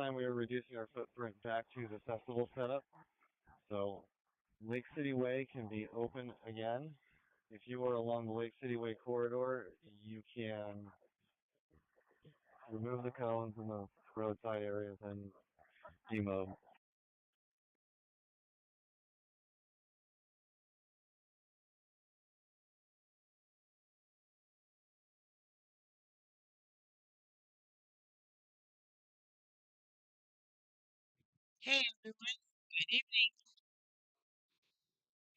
time we are reducing our footprint back to the festival setup. So Lake City Way can be open again. If you are along the Lake City Way corridor, you can remove the cones in the roadside areas and demo. Hey everyone, good evening.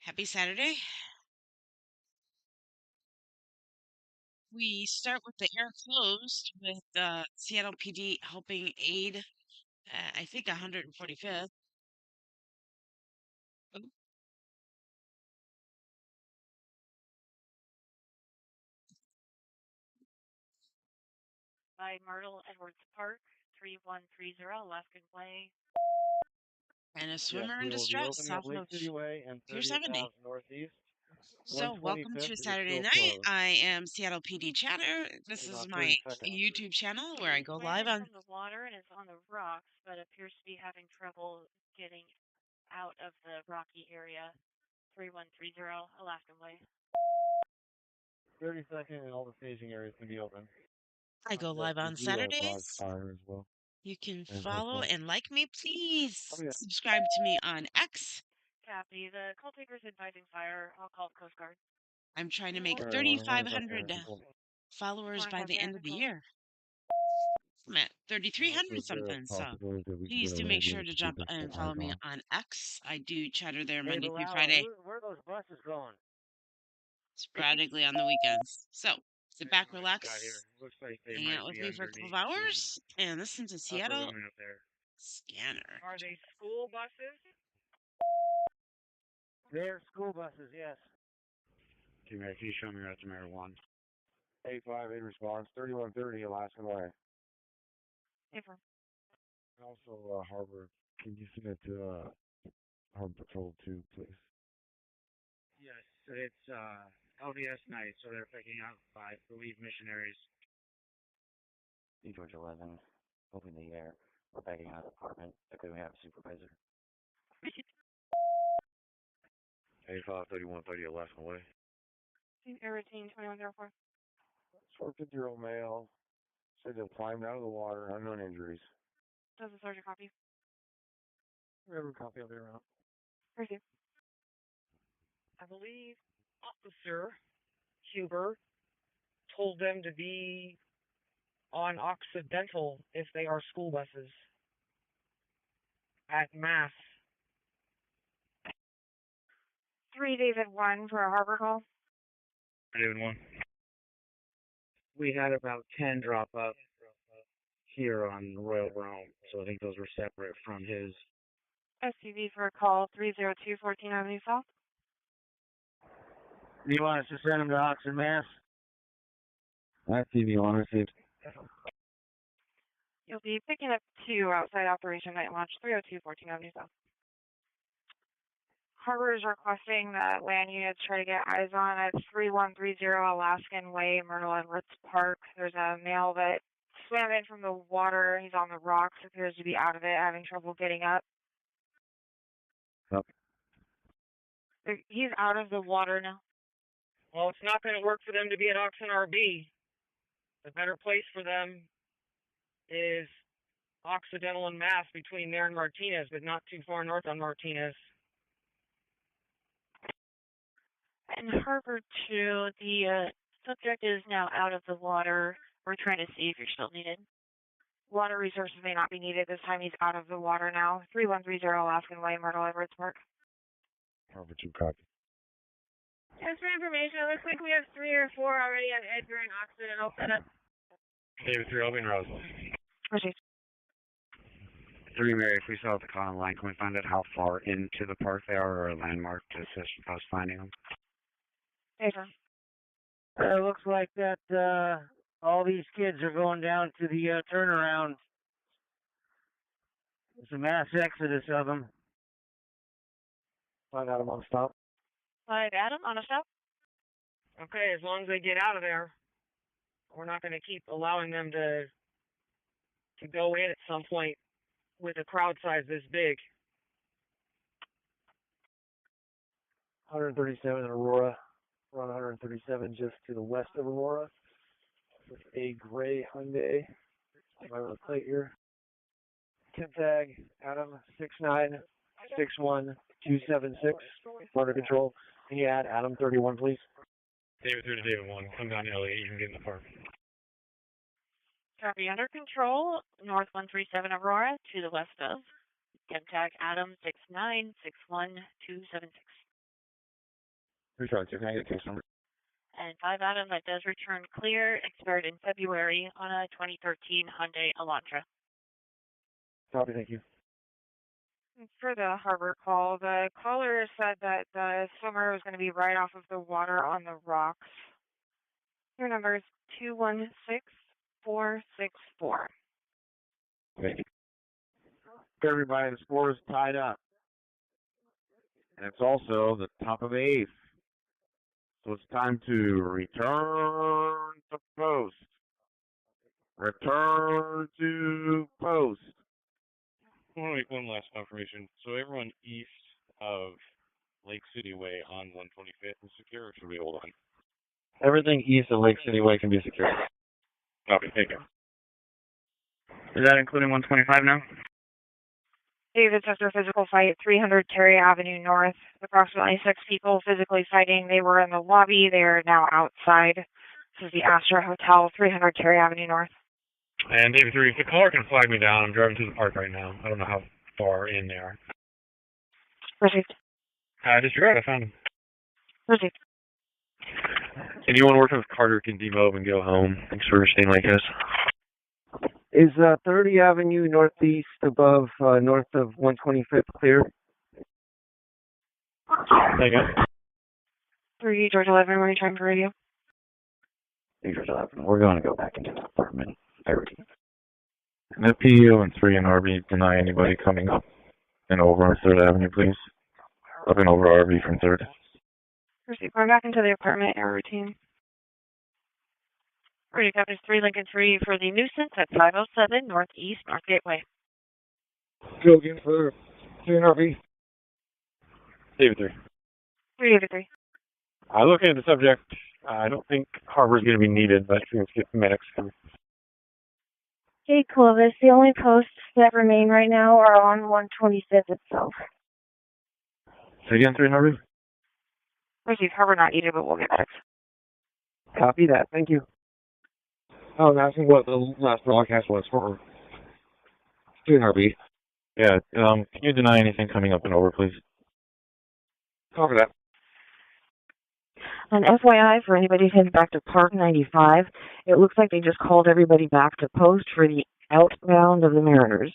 Happy Saturday. We start with the air closed with Seattle PD helping aid, I think 145th. Oh, by Myrtle Edwards Park, 3130 Alaskan Way. and a Yes, swimmer in we will be distress opening up south Lake of City Way and Pier 30th 70. Ave Northeast. So, welcome 125th to is Saturday still night. closed. I am Seattle PD Chatter. This In is about my 30 seconds. YouTube channel where I go Swam live in on. from the water and is on the rocks, but appears to be having trouble getting out of the rocky area. 3130 Alaskan Way. 30 seconds and all the staging areas can be open. I go Yes, live we on do pause Saturdays. fire as well. You can And follow hopefully. and like me, please. Oh, yeah. Subscribe to me on X. Copy. The call taker's advising fire. I'll call Coast Guard. I'm trying to make All right, 3,500 followers by the end of the control. year. I'm at 3,300 something, so please do make sure to jump and follow me on X. I do chatter there Monday through Friday, Where are those buses going? sporadically on the weekends. So sit back, relax, Looks like they hang might out with be me for a couple of underneath hours, and listen to the Seattle upper limit up there. Scanner. Are they school buses? They're school buses, yes. Okay, Mayor, can you show me route to Mayor 1? 858 response, 3130 Alaskan Way. Affirm. Also, Harbor, can you send it to Harbor Patrol 2, please? Yes, it's LDS night, so they're picking up, I believe, missionaries. George 11, open the air. We're backing out of the apartment. Okay, we have a supervisor. 853130 Alaskan Way. Air 2104. 450-year-old male said to have climbed out of the water, unknown injuries. Does the sergeant copy? We have a copy of it around. Received. I believe Officer Huber told them to be on Occidental if they are school buses at Mass. 3 David 1 for a harbor call. David 1. We had about 10 drop up here on Royal Rome, so I think those were separate from his. SUV for a call 302 14 Avenue South. Do you want us to send them to Oxford, Mass? SUV one received. You'll be picking up 2 outside operation night launch 302 14 Avenue South. Harbor is requesting that land units try to get eyes on at 3130 Alaskan Way, Myrtle Edwards Park. There's a male that swam in from the water. He's on the rocks, appears to be out of it, having trouble getting up. Yep. He's out of the water now. Well, it's not going to work for them to be at Oxon RB. The better place for them is Occidental and Mass between there and Martinez, but not too far north on Martinez. In Harbor 2, the subject is now out of the water. We're trying to see if you're still needed. Water resources may not be needed this time. He's out of the water now. 3130 Alaskan Way, Myrtle Edwards Park. Harbor 2 copy. Just for information, it looks like we have 3 or 4 already on Edgar and Occidental set up. David 3, Open Rose. Received. 3 Mary, if we still have the call on line, can we find out how far into the park they are or a landmark to assist us finding them? Affirm. It looks like that all these kids are going down to the turnaround. There's a mass exodus of them. Find out on stop. 5 Adam, on a stop. Okay, as long as they get out of there, we're not going to keep allowing them to go in at some point with a crowd size this big. 137 Aurora. We're on 137 just to the west of Aurora with a gray Hyundai. Right on the plate here. Tim tag Adam 6961276. Motor control. Can you add Adam 31, please? David 3 to David 1. Come down to LA. You can get in the park. Copy under control. North 137 Aurora to the west of. Tim tag Adam 6961276. Can I get a case number? And 5 Adam, that does return clear, expired in February on a 2013 Hyundai Elantra. Copy, thank you. For the harbor call, the caller said that the swimmer was going to be right off of the water on the rocks. Your number is 216464. Thank you. Everybody, the score is tied up. And it's also the top of the eighth. So it's time to return to post. Return to post. I want to make one last confirmation. So everyone east of Lake City Way on 125th is secure, or should we hold on? Everything east of Lake City Way can be secured. Copy, thank you. Is that including 125 now? David, after physical fight, 300 Terry Avenue North. Approximately 6 people physically fighting. They were in the lobby. They are now outside. This is the Astor Hotel, 300 Terry Avenue North. And David 3, if the caller can flag me down, I'm driving to the park right now. I don't know how far in they are. Received. Disregard, I found him. Received. Anyone working with Carter can demob and go home. Thanks for staying like this. Is 30 Avenue northeast above north of 125th clear? Thank you. 3 George 11, where are you trying for radio? George 11. We're going to go back into the apartment. Everything. And the PU and 3 and RV deny anybody coming up and over on 3rd Avenue, please. Up and over RV from 3rd. Received. Going back into the apartment, air routine. Radio Captain 3 Lincoln 3 for the nuisance at 507 Northeast North Gateway. Go again for 3 and RV. David 3. 3 David 3. Looking at the subject, I don't think Harbor's going to be needed, but let's get the medics coming. Hey, Clovis, the only posts that remain right now are on 125th itself. Say again, 3 and RV? Received. Harbor not needed, but we'll get medics. Copy that, thank you. I was asking what the last broadcast was for. 3 and RV. Yeah, can you deny anything coming up and over, please? Copy that. An FYI for anybody heading back to Park 95, it looks like they just called everybody back to post for the outbound of the Mariners.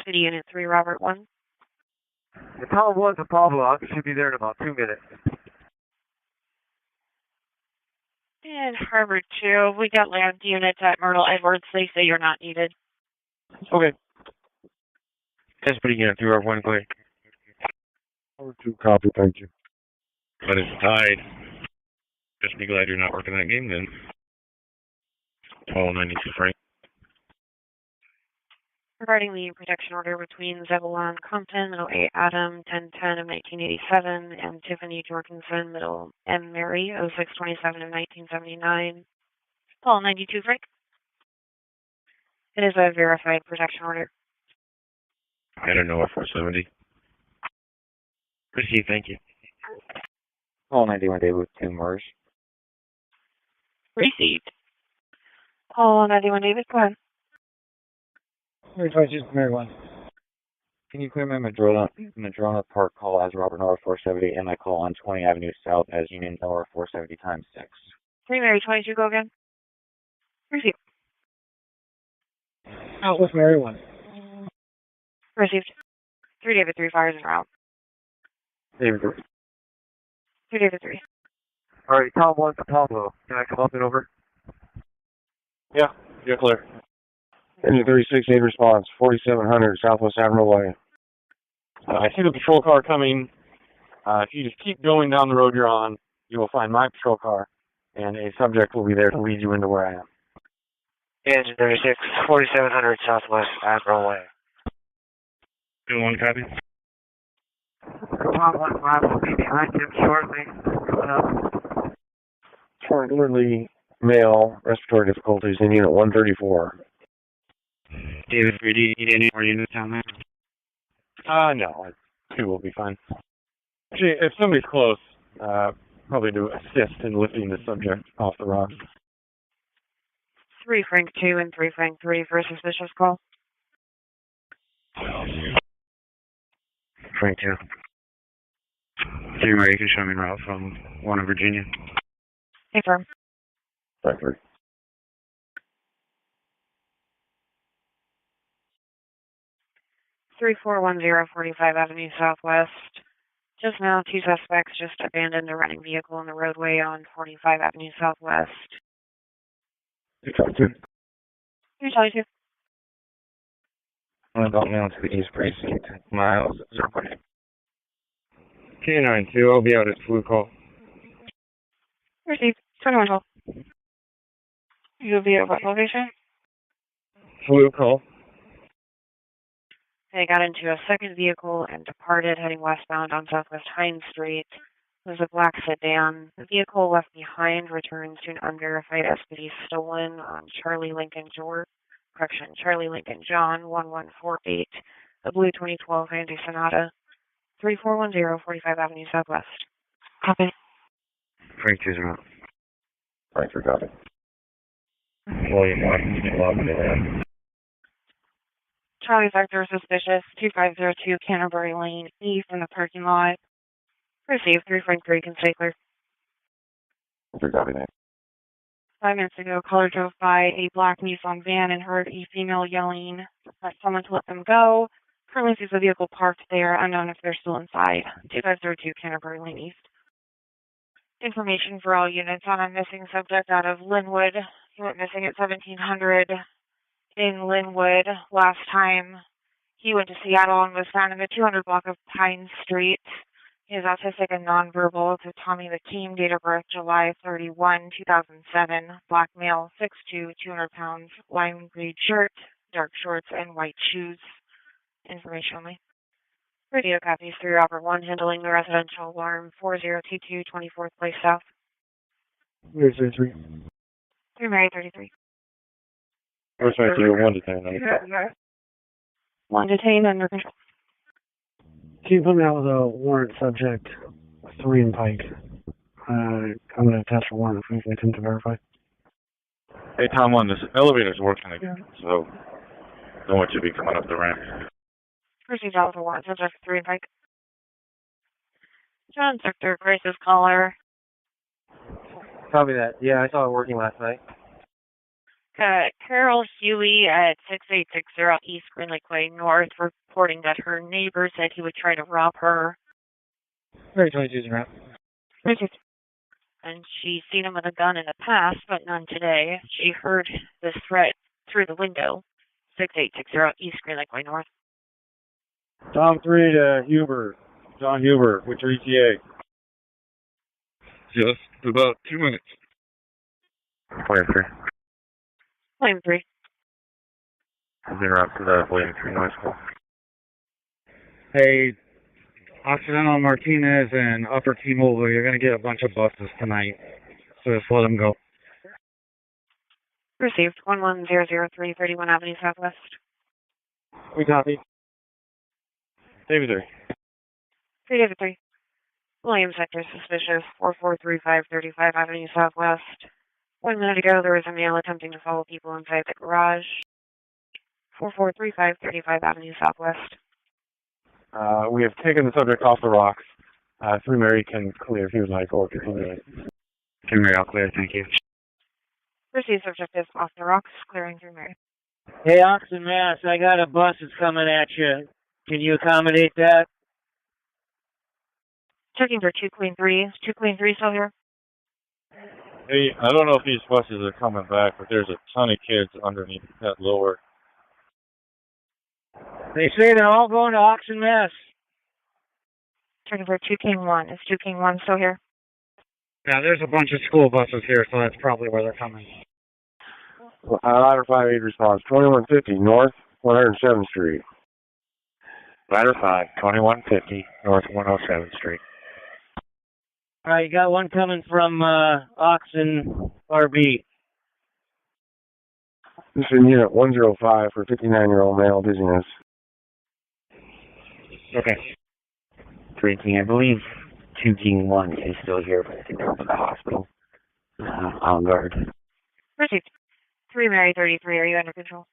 City Unit 3, Robert 1. The call was to Pablo. Should be there in about 2 minutes. And Harbor 2, we got land units at Myrtle Edwards. They say you're not needed. Okay. City Unit 3, Robert 1, clear. Harbor 2, copy, thank you. But it's tied. Just be glad you're not working that game then. 1292 Frank. Regarding the protection order between Zebulon Compton, middle A. Adam, 1010 of 1987, and Tiffany Jorgensen, middle M. Mary, 0627 of 1979. Paul, 92 Frank. It is a verified protection order. I don't know, 470. Receive, thank you. Call 91 David with 2 Mars. Received. Paul, 91 David, go ahead. Mary 1. Can you clear my Madrona Park call as Robert Nora 470 and my call on 20 Avenue South as Union Nora 470 times 6? 3 Mary 22, go again. Received. Out with Mary 1. Received. 3 David 3 fires en route. David 3. 3 David 3. Alright, Tom 1 to Pablo. Can I come up and over? Yeah, you're clear. Engine 368 response, 4700 Southwest Admiral Way. I see the patrol car coming. If you just keep going down the road you're on, you will find my patrol car, and a subject will be there to lead you into where I am. Engine 36, 4700 Southwest Admiral Way. 2-1, copy. Tom 15 will be behind him shortly. Coming up. Shortly, male, respiratory difficulties in Unit 134. David, do you need any more units down there? No, 2 will be fine. Actually, if somebody's close, probably to assist in lifting the subject off the rocks. 3 Frank 2 and 3 Frank 3 for a suspicious call. Frank 2. 3 Mary, you can show me en route from 1 in Virginia. Confirm. Frank 3. 3410 45 Avenue Southwest. Just now, 2 suspects just abandoned a running vehicle on the roadway on 45 Avenue Southwest. You're trying to. Here's Charlie 2. I'm about now to the East Precinct, miles 0.8. K92, I'll be out at flu call. Received. 21 call. You'll be at what location? Flu call. They got into a second vehicle and departed, heading westbound on Southwest Hines Street. It was a black sedan. The vehicle left behind returns to an unverified SPD stolen on Charlie Lincoln John 1148, a blue 2012 Hyundai Sonata. 3410 45 Avenue Southwest. Copy. Frank 2's en route. Frank 3, copy. William Washington, logged in. Charlie Vector suspicious, 2502 Canterbury Lane, E from the parking lot. Received. 3 Frank 3 can stay clear. 3, copy that. 5 minutes ago, caller drove by a black Nissan van and heard a female yelling at someone to let them go. Currently sees the vehicle parked there, unknown if they're still inside. 2502 Canterbury Lane East. Information for all units on a missing subject out of Linwood. He went missing at 1700 in Linwood last time. He went to Seattle and was found in the 200 block of Pine Street. He is autistic and nonverbal. To Tommy McKean, date of birth July 31, 2007. Black male, 6'2", 200 pounds, lime green shirt, dark shorts, and white shoes. Information only. Radio copies 3 Robert 1, handling the residential alarm 4022 24th Place South. Here's 3. 3 Mary 33. Where's my 3? 1 detained. 1 detained under control. Can you put me out with a warrant subject 3 in Pike? I'm going to attach a warrant if we attempt to verify. Hey, Tom 1, this elevator's working again, so don't want you to be coming up the ramp. Proceed out with a warrant subject 3 in Pike. John Sector, Grace's caller. Copy that. Yeah, I saw it working last night. Carol Huey at 6860 East Green Lake Way North reporting that her neighbor said he would try to rob her. Very 22's en route. And she's seen him with a gun in the past, but none today. She heard this threat through the window. 6860 East Green Lake Way North. Tom 3 to Huber. John Huber, with your ETA. Just about 2 minutes. William 3. Flame 3. I've been route to the William 3 noise call. Hey, Occidental Martinez and Upper T-Mobile, you're going to get a bunch of buses tonight, so just let them go. Received. 11003 31 Avenue Southwest. We copy. David 3. 3 David 3. William Sector suspicious. 4435 35 Avenue Southwest. 1 minute ago, there was a male attempting to follow people inside the garage. 4435 35 Avenue Southwest. We have taken the subject off the rocks. 3 Mary can clear if he would like, or continue. 3 Mary, all clear, thank you. Received subject is off the rocks, clearing 3 Mary. Hey, Oxen Mass, I got a bus that's coming at you. Can you accommodate that? Checking for 2 Clean 3. 2 Clean 3 still here? Hey, I don't know if these buses are coming back, but there's a ton of kids underneath that lower. They say they're all going to Oxen Mass. Checking for 2 King 1. Is 2 King 1 still here? Yeah, there's a bunch of school buses here, so that's probably where they're coming. Ladder 58 response, 2150 North 107th Street. Ladder 5, 2150 North 107th Street. Alright, you got one coming from Oxen RB. This is unit 105 for 59-year-old male dizziness. Okay. 3 King, I believe 2 King 1 is still here, but I think they're to the hospital. On guard. Received. 3 Mary 33, are you under control?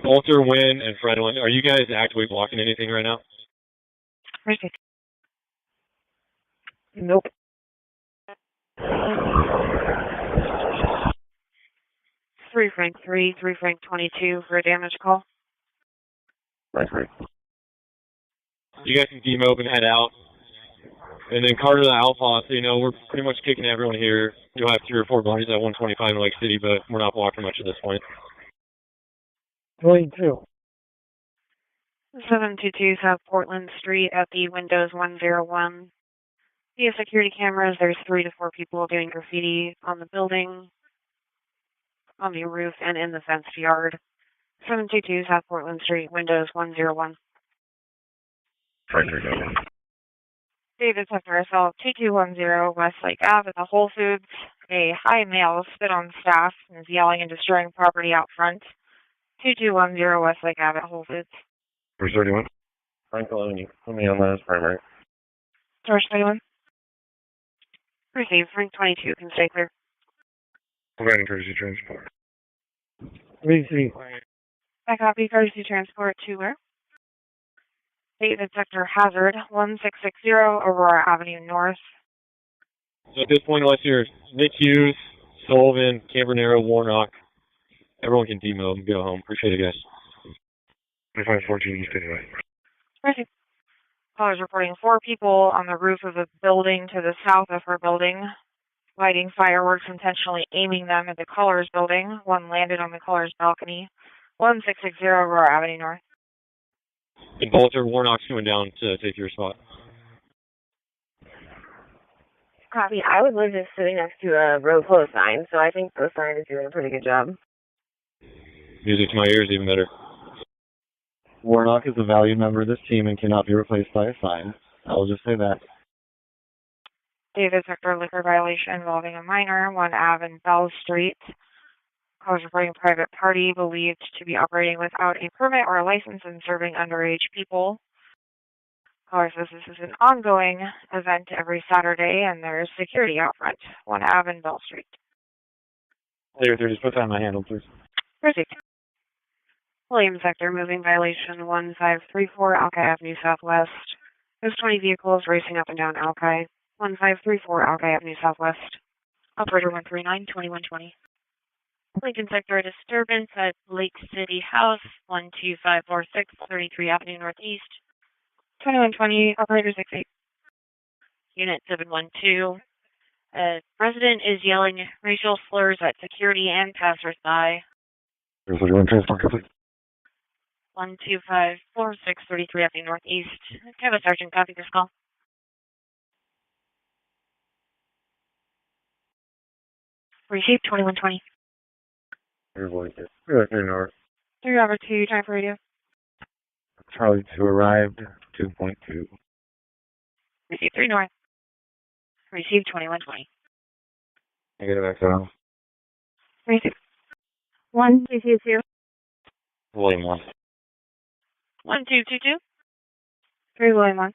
Walter, Wynn, and Fredwin, are you guys actively blocking anything right now? Received. Nope. 3 Frank 3, 3 Frank 22 for a damage call. That's right. You guys can team open, head out. And then Carter the Alpha, so you know, we're pretty much kicking everyone here. You'll have 3 or 4 bodies at 125 in Lake City, but we're not blocking much at this point. 22. 722 South Portland Street at the Windows 101. Via security cameras, there's 3 to 4 people doing graffiti on the building, on the roof, and in the fenced yard. 722 South Portland Street, Windows 101. David Sector Assault 2210 Westlake Ave at the Whole Foods. A high male spit on staff and is yelling and destroying property out front. 2210 Westlake Ave at Whole Foods. First 31. Frank Coloni, put me on that as primary. Source 21. Received. Frank 22 can stay clear. Providing courtesy transport. 3-3. I copy courtesy transport to where? David Sector Hazard 1660 Aurora Avenue North. So at this point, unless you're Nick Hughes, Sullivan, Cambronero, Warnock, everyone can demo and go home. Appreciate it, guys. 2514 East anyway. Received. Callers reporting 4 people on the roof of a building to the south of her building, lighting fireworks, intentionally aiming them at the caller's building. 1 landed on the caller's balcony. 1660 Aurora Avenue North. And Walter, Warnock's going down to take your spot. Copy. I was just sitting next to a road close sign, so I think the sign is doing a pretty good job. Music to my ears, even better. Warnock is a valued member of this team and cannot be replaced by a sign. I'll just say that. David Sector liquor violation involving a minor, 1 Ave and Bell Street. Callers reporting private party believed to be operating without a permit or a license and serving underage people. Caller says this is an ongoing event every Saturday and there's security out front, 1 Ave and Bell Street. Later, just put that on my handle, please. Received. William Sector moving violation 1534 Alki Avenue Southwest. There's 20 vehicles racing up and down Alki. 1534 Alki Avenue Southwest. Operator 139, 2120. Lincoln Sector, a disturbance at Lake City House, 12546 33 Avenue Northeast. 2120, Operator 68. Unit 712. A resident is yelling racial slurs at security and passersby. 12546 33 Avenue Northeast. Have a sergeant copy this call. Received 2120. North. 3 over 2, time for radio. Charlie 2 arrived, 2.2. Received 3 North. Received 2120. Negative XL. Received. 1, 222. William 1. 1222. 3 William 1.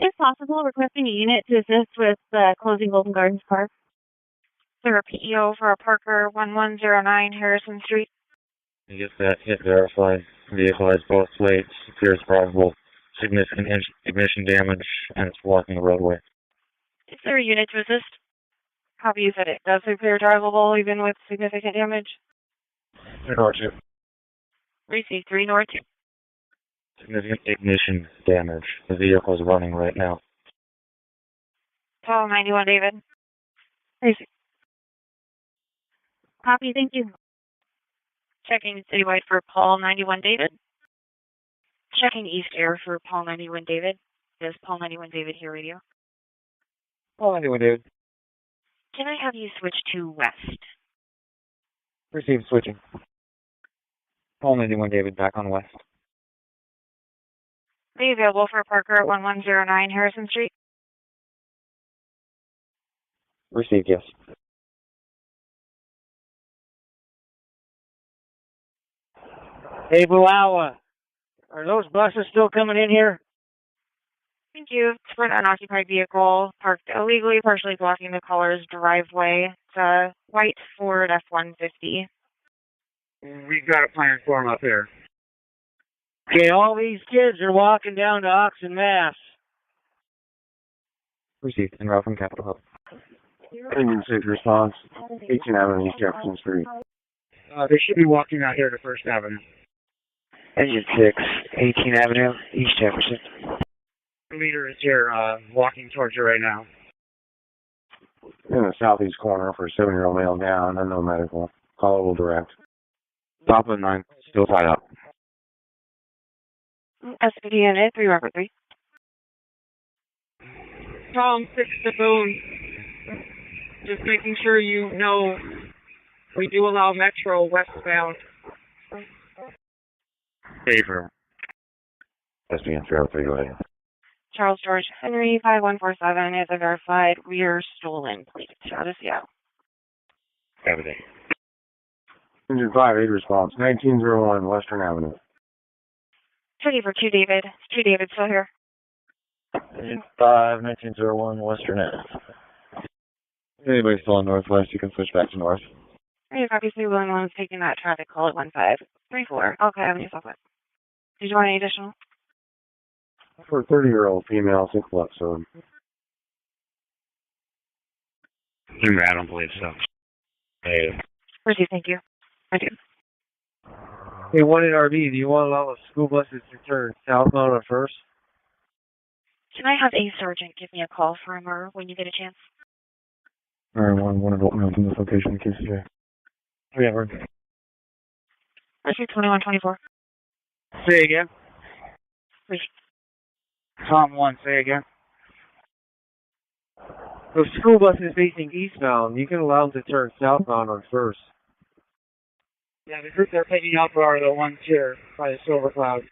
If possible, requesting a unit to assist with closing Golden Gardens Park. There a PEO for a Parker 1109 Harrison Street. I guess that hit verified. Vehicle has both plates, appears probable significant ignition damage, and it's blocking the roadway. Is there a unit to assist? Copy, you said it does appear drivable even with significant damage. North 2. Received 3 North 2. Significant ignition damage. The vehicle is running right now. Paul 91 David. Received. Copy, thank you. Checking citywide for Paul 91 David. Checking East Air for Paul 91 David. Is Paul 91 David here radio? Oh, anyway, David. Can I have you switch to west? Received switching. Home 91 David, back on west. Are you available for Parker at 1109 Harrison Street? Received, yes. Hey, Buawa, are those buses still coming in here? Thank you. It's for an unoccupied vehicle parked illegally, partially blocking the caller's driveway. It's a white Ford F-150. We've got a plan for them up here. Okay, all these kids are walking down to Oxon, Mass. Received, en route from Capitol Hill. Engine 6 response, 18 Avenue, East Jefferson Street. They should be walking out here to First Avenue. Engine 6, 18 Avenue, East Jefferson. The leader is here, walking towards you right now. In the southeast corner for a 7-year-old male down, unknown medical. Callable direct. Top of 9, still tied up. SPD unit 3 Robert 3. Tom, 6 to Boone. Just making sure you know we do allow Metro westbound. Favor. SBN 303, go ahead. Charles George Henry 5147 is a verified rear stolen plate. Out of Seattle. Everything. Engine 5, 8 response, 1901 Western Avenue. 30 for 2 David. 2 David still here. Engine 5, 1901 Western Ave. Anybody still on Northwest, you can switch back to North. Are you obviously willing one's taking that traffic call at 1534? Okay, Avenue Southwest. Did you want any additional? For a 30-year-old female, 6 left, so. I don't believe so. Hey. Proceed, thank you. I do. Hey, 1 in RV, do you want to allow the school buses to turn southbound at first? Can I have a sergeant give me a call from her when you get a chance? Alright, one adult male from this location in QCJ. Yeah, we're... Rescue 2124. Say again. Please. Tom 1, say again. The school bus is facing eastbound. You can allow them to turn southbound on first. Yeah, the group they're picking up are the ones here by the Silver Cloud.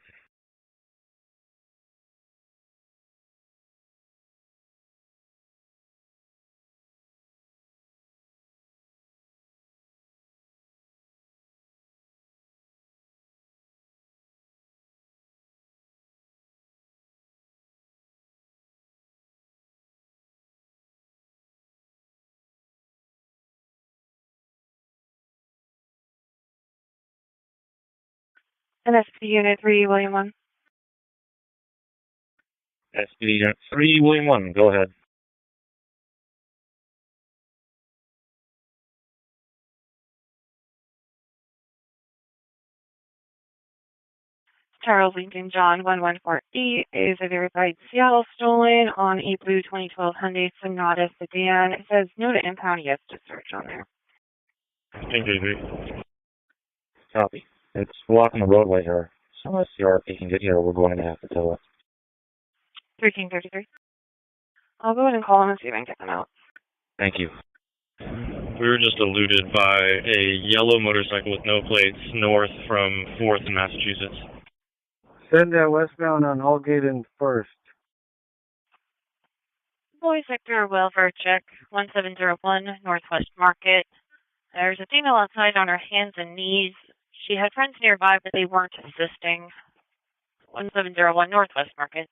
NSP Unit 3, William 1. SPD 3, William 1, go ahead. Charles Lincoln John 114E is a verified Seattle stolen on a blue 2012 Hyundai Sonata sedan. It says no to impound, yes to search on there. Thank you. Copy. It's blocking the roadway here. So unless the RP can get here, we're going to have to tow it. 1333. I'll go ahead and call them and see if I can get them out. Thank you. We were just eluded by a yellow motorcycle with no plates north from 4th in Massachusetts. Send that westbound on Allgate and First. Boy Sector Welfare Check 1701 Northwest Market. There's a female outside on her hands and knees. She had friends nearby, but they weren't assisting. 1701 Northwest Market.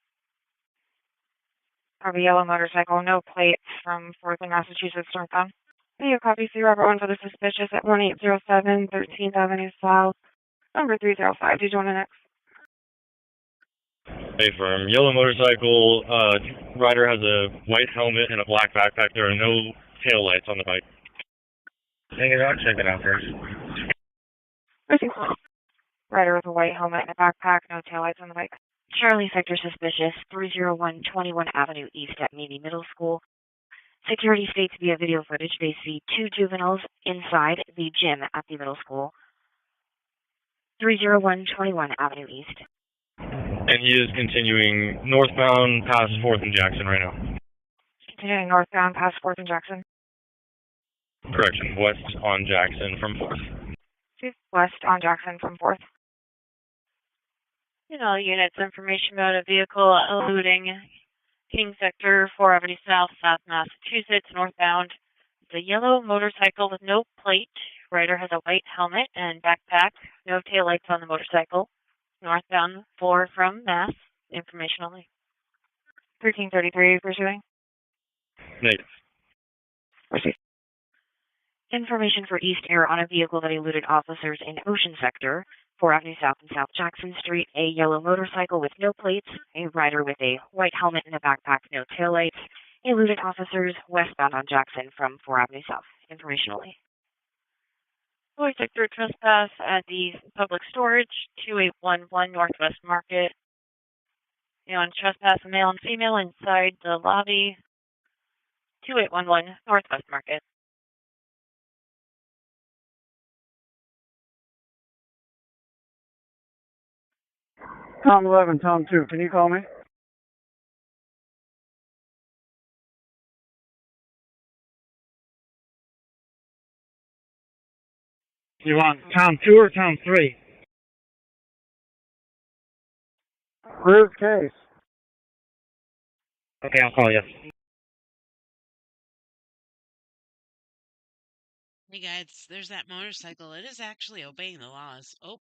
Have a yellow motorcycle, no plates from 4th in Massachusetts northbound. Video copy, see Robert 1 for the suspicious at 1807 13th Avenue South. Number 305. Did you want to next? Hey, firm. Yellow motorcycle, rider has a white helmet and a black backpack. There are no tail lights on the bike. Hang it out, check it out first. Rider with a white helmet and a backpack, no taillights on the bike. Charlie Sector suspicious, 301 21 Avenue East at Meany Middle School. Security states via video footage they see 2 juveniles inside the gym at the middle school. 301 21 Avenue East. And he is continuing northbound past 4th and Jackson right now. Continuing northbound past 4th and Jackson. Correction, west on Jackson from 4th. West on Jackson from 4th. All units, information about a vehicle eluding King Sector 4 Avenue South, South Massachusetts, northbound. It's a yellow motorcycle with no plate. Rider has a white helmet and backpack. No taillights on the motorcycle. Northbound 4 from Mass. Information only. 1333 pursuing. Negative. Proceed. Information for East Air on a vehicle that eluded officers in Ocean Sector, 4 Avenue South and South Jackson Street. A yellow motorcycle with no plates. A rider with a white helmet and a backpack, no taillights. Eluded officers westbound on Jackson from 4 Avenue South. Information only. Floyd Sector trespass at the public storage, 2811 Northwest Market. On trespass, a male and female inside the lobby, 2811 Northwest Market. Tom 11, Tom 2, can you call me? You want Tom 2 or Tom 3? Where's Case? Okay, I'll call you. Hey guys, there's that motorcycle. It is actually obeying the laws. Oh,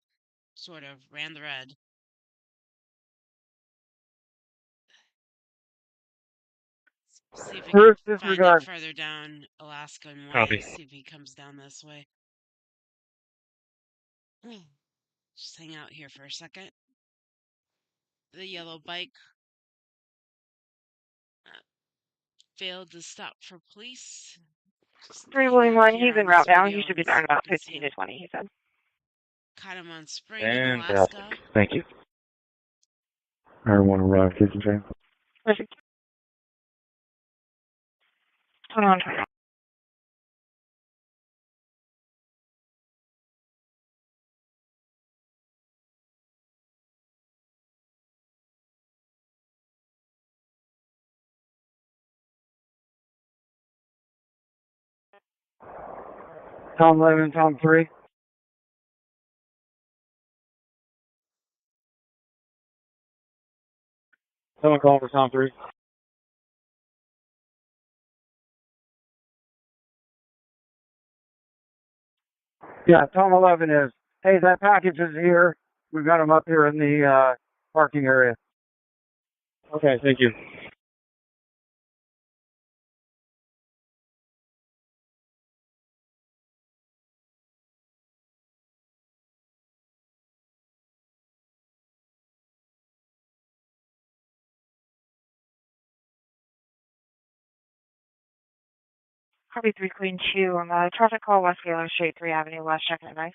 sort of. Ran the red. See if we Where's can find disregard? it further down Alaskan Way. Copy. See if he comes down this way. Just hang out here for a second. The yellow bike failed to stop for police. 311, he's en route down. He should be there in about 15 to 20, he said. Caught him on Spring in Fantastic. Alaska. Thank you. Everyone arrived, Jason James. Perfect. 21, 21. Tom 11, Tom 3. Someone call for Tom 3. Yeah, Tom 11 is, hey, that package is here. We've got him up here in the parking area. Okay, thank you. Copy 3 Queen 2 on the traffic call West Gaylor Street, 3 Avenue West, checking advice.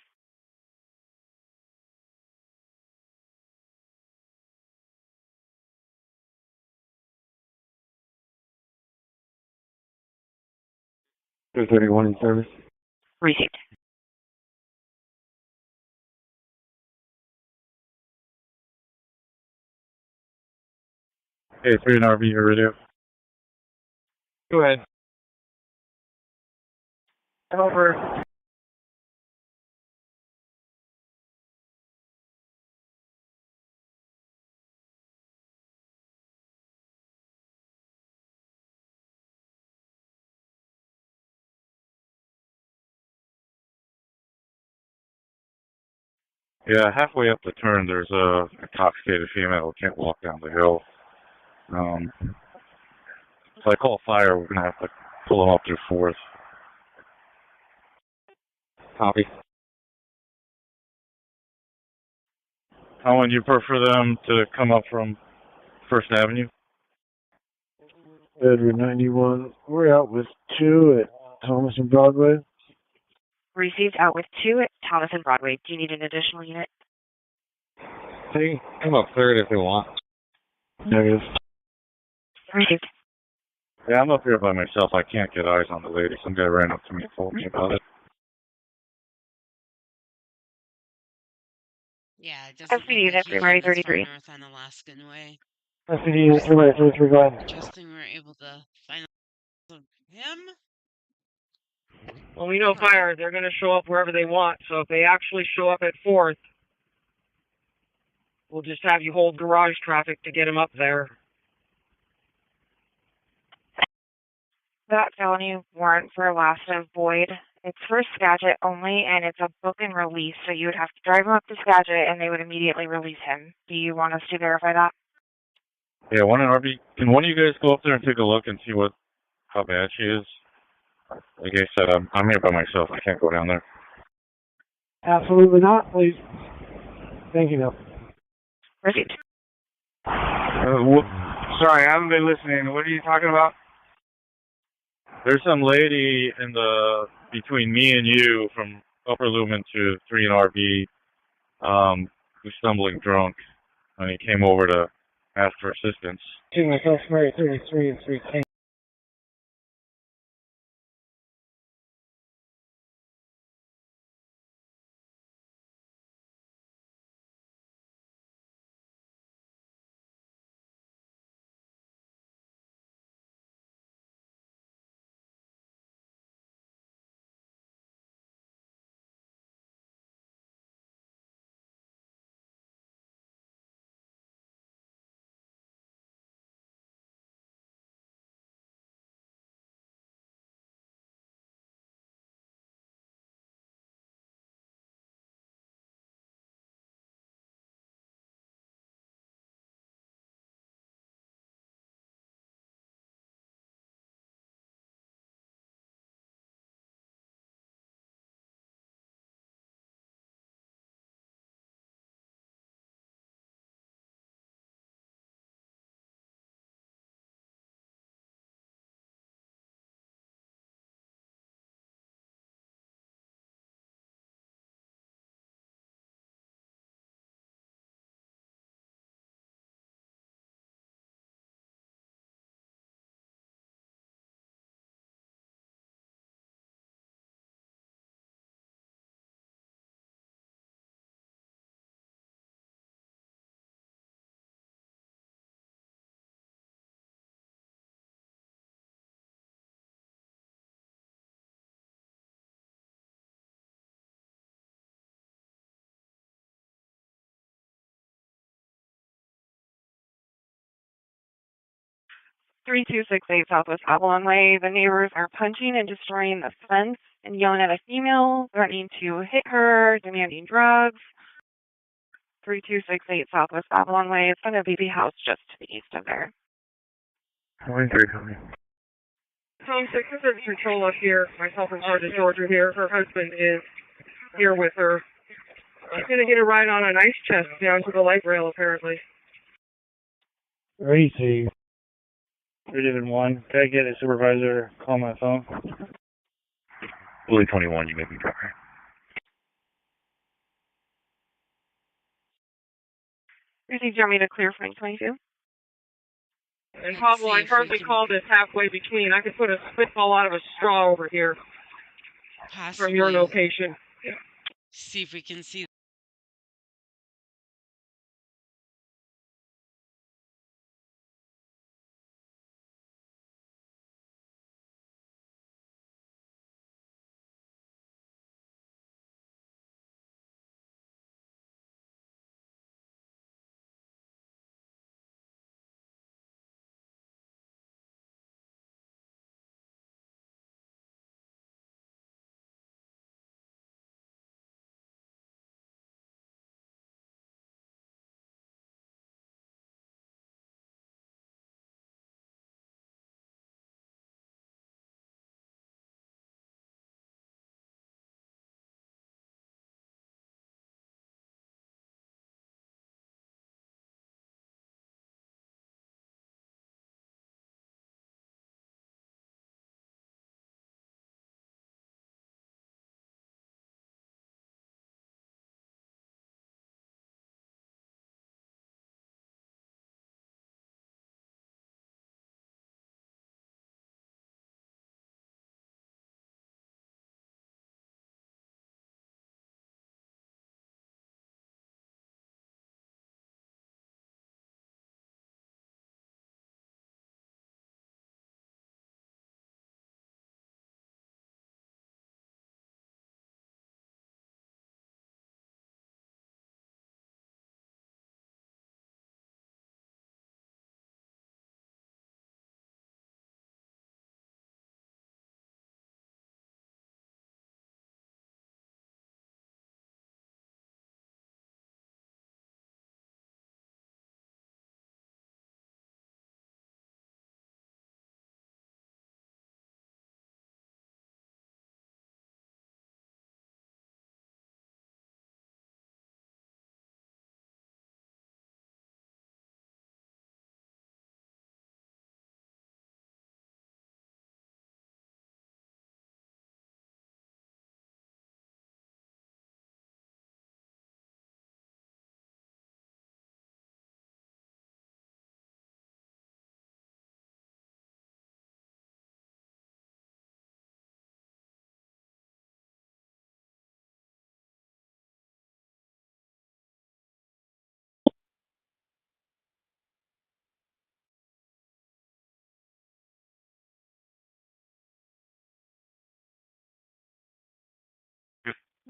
Two 31 in service. Received. Hey, 3 and RV, your radio. Go ahead. Over. Yeah, halfway up the turn, there's a intoxicated female who can't walk down the hill. So I call fire. We're gonna have to pull them up through 4th. Copy. How would you prefer them to come up from 1st Avenue? Edward 91. We're out with 2 at Thomas and Broadway. Received out with 2 at Thomas and Broadway. Do you need an additional unit? Hey, come up 3rd if they want. Negative. Received. Yeah, I'm up here by myself. I can't get eyes on the lady. Some guy ran up to me and told me about it. Yeah, it doesn't SPD unit, look like Primary he lives 33. far north on Alaskan Way. SPD unit, 3 go ahead. Interesting we were able to find out of him. Well, we know fire, they're going to show up wherever they want, so if they actually show up at 4th, we'll just have you hold garage traffic to get them up there. That felony warrant for last of Boyd, it's for Skagit only, and it's a book and release, so you would have to drive him up to Skagit, and they would immediately release him. Do you want us to verify that? Yeah, can one of you guys go up there and take a look and see how bad she is? Like I said, I'm here by myself. I can't go down there. Absolutely not, please. Thank you, Bill. Proceed. Sorry, I haven't been listening. What are you talking about? There's some lady between me and you from Upper Lumen to 3 and RB who's stumbling drunk, and he came over to ask for assistance. To myself, Mary 33 and 3 King. Three two six eight Southwest Avalon Way. The neighbors are punching and destroying the fence and yelling at a female, threatening to hit her, demanding drugs. 3268 Southwest Avalon Way. It's going to be the house just to the east of there. 23, coming. Tom 6 is in control up here. Myself and Sergeant George are here. Her husband is here with her. She's going to get a ride on an ice chest down to the light rail, apparently. Ready to. 3-1. Can I get a supervisor to call my phone? Bully 21, you may be driving. Received, you want me to clear Frank 22? And Pablo, I hardly call this halfway between. I could put a spitball out of a straw over here from your location. See if we can see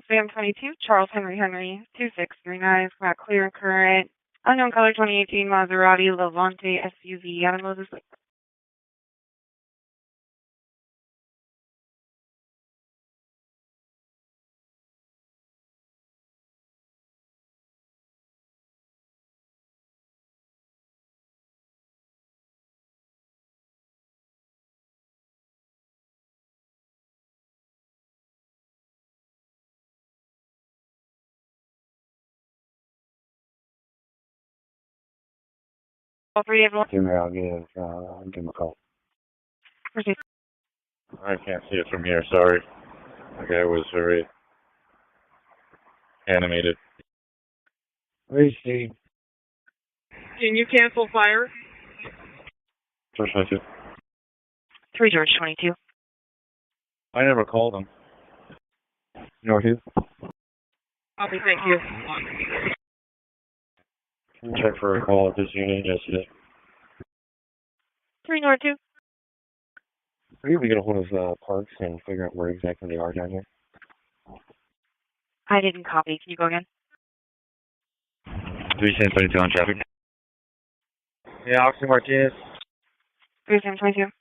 Sam 22, Charles Henry 2639, got clear and current. Unknown color 2018 Maserati Levante SUV. I don't know this. All three of them. I'll give him a call. Proceed. I can't see it from here, sorry. The guy was very animated. Receive. Can you cancel fire? George 22. 3 George 22. I never called him. North 2. Copy, thank you. Check for a call at this unit yesterday. 3 North 2. Are you able to get a hold of parks and figure out where exactly they are down here? I didn't copy. Can you go again? 3732 on traffic. Yeah, Oxy Martinez. 3 Sam 22.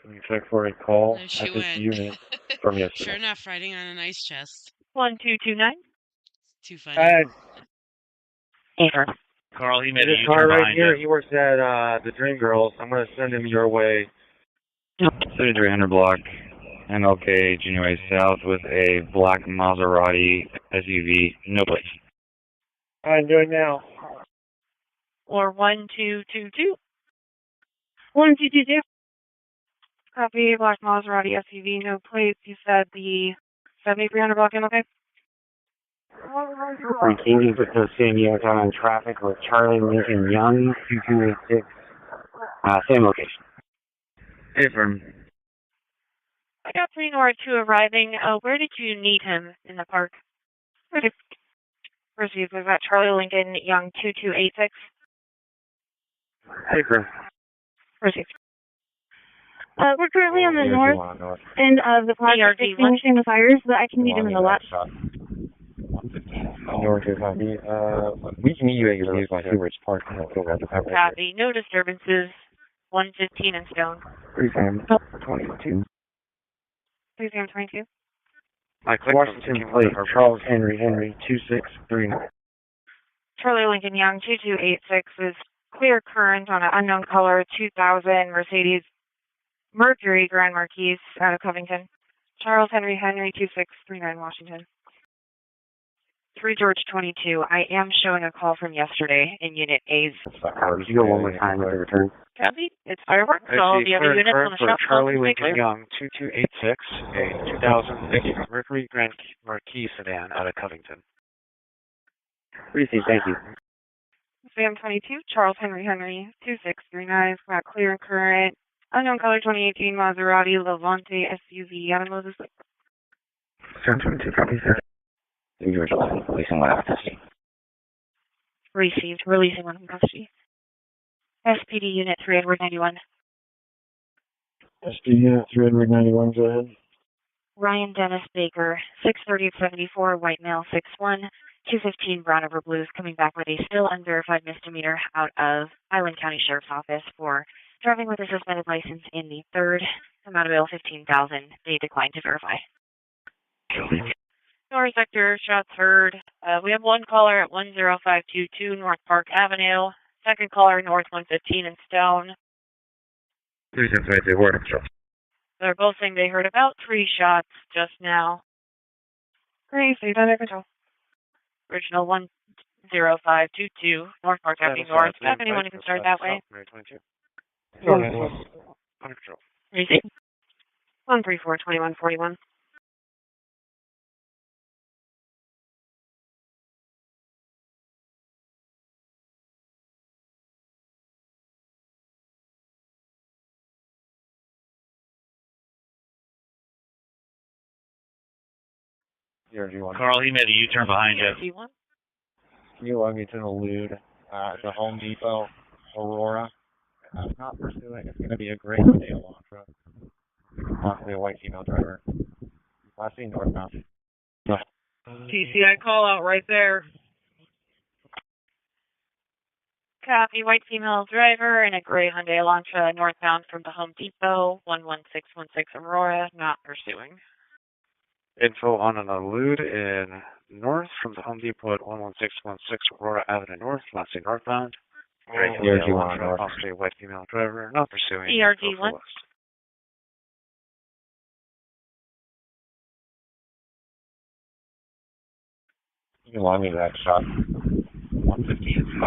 Can you check for a call There at she this went. unit from yesterday? Sure enough, riding on an ice chest. 1229. Too funny. Affirm. Carl, he made a U-turn right here. He works at the Dream Girls. I'm going to send him your way. 3300 block, MLK, January South with a black Maserati SUV, no place. I'm doing now. Or 1222. 1222. Copy, black Maserati SUV, no plates. You said the 7300 block in, okay? From Katie to San Diego on traffic with Charlie Lincoln Young, 2286. Same location. Affirm. I got 3 North 2 arriving. Where did you meet him in the park? Received. Was that Charlie Lincoln Young 2286? Affirm. Received. We're currently on the north end of the park extinguishing the fires, but I can meet him in the left. North 2 copy. We can meet you at your leave by Hubert's Park. Copy. No disturbances. 115 in Stone. 3 Sam 22. 3 Sam 22. Washington Plate, Charles Henry 2639. Charlie Lincoln Young 2286 is clear current on an unknown color 2000 Mercedes Mercury Grand Marquis out of Covington. Charles Henry 2639 Washington. 3 George 22. I am showing a call from yesterday in Unit A's. Could you go one more time with the return? Copy. It's fireworks. All the other units on the shop. Charlie Lincoln Young 2286, a 2006 Mercury Grand Marquis sedan out of Covington. Receive, thank you. Sam 22, Charles Henry 2639, got clear and current. Unknown color 2018 Maserati Levante SUV. I don't know this. Sam 22, copy, sir. Releasing one out of custody. Received. Releasing one from custody. SPD Unit 3 Edward 91. SPD Unit 3 Edward 91, go ahead. Ryan Dennis Baker, 630-74, white male, 6'1", 215 brown over blues, coming back with a still unverified misdemeanor out of Island County Sheriff's Office for driving with a suspended license in the third, amount of bail $15,000. They declined to verify. North sector, shots heard. We have one caller at 10522 North Park Avenue. Second caller, North 115 in Stone. 3722, word control. They're both saying they heard about 3 shots just now. Great, so you don't have control. Original 10522 North Park Avenue North. If anyone can start that way. Under control. Receive. 134-2141. Carl, he made a U-turn behind you. Can you log me to the Lude at the Home Depot, Aurora? I'm not pursuing. It's going to be a great day along road. Possibly a white female driver. Last seen northbound. TCI call out right there. Copy, white female driver in a gray Hyundai Elantra northbound from the Home Depot, 11616 Aurora, not pursuing. Info on an elude in north from the Home Depot at 11616 Aurora Avenue North, last seen northbound. ERG1 north. Possibly white female driver, not pursuing. ERG1. You can log me that shot. 115.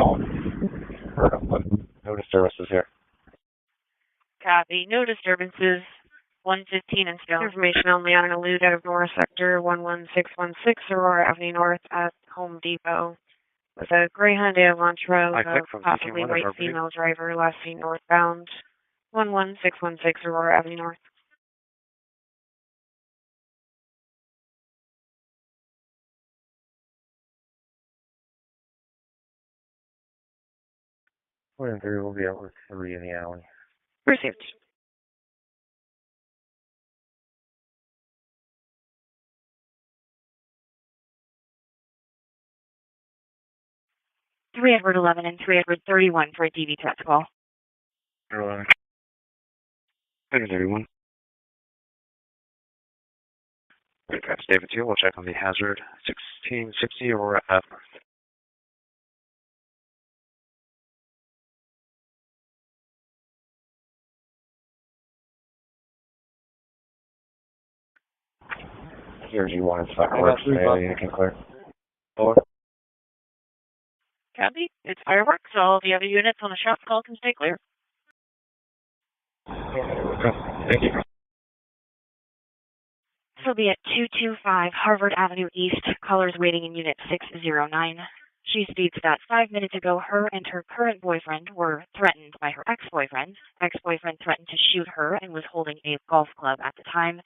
No disturbances here. Copy, no disturbances. 115 and still. Information only on an elude out of North Sector 11616 Aurora Avenue North at Home Depot. With a gray Hyundai Elantra with a possibly white female driver, last seen northbound, 11616 Aurora Avenue North. Point 3 will be over 3 in the alley. Received. Three Edward 11 and 3 Edward 31 for a DV threat call. 11. 31. That's David 2. We'll check on the hazard 1660 Aurora Ave North. ERG1 is fireworks. You can clear. Over. Copy. It's fireworks. All the other units on the shop call can stay clear. Thank you. This will be at 225 Harvard Avenue East. Callers waiting in Unit 609. She speaks that 5 minutes ago, her and her current boyfriend were threatened by her ex-boyfriend. Ex-boyfriend threatened to shoot her and was holding a golf club at the time.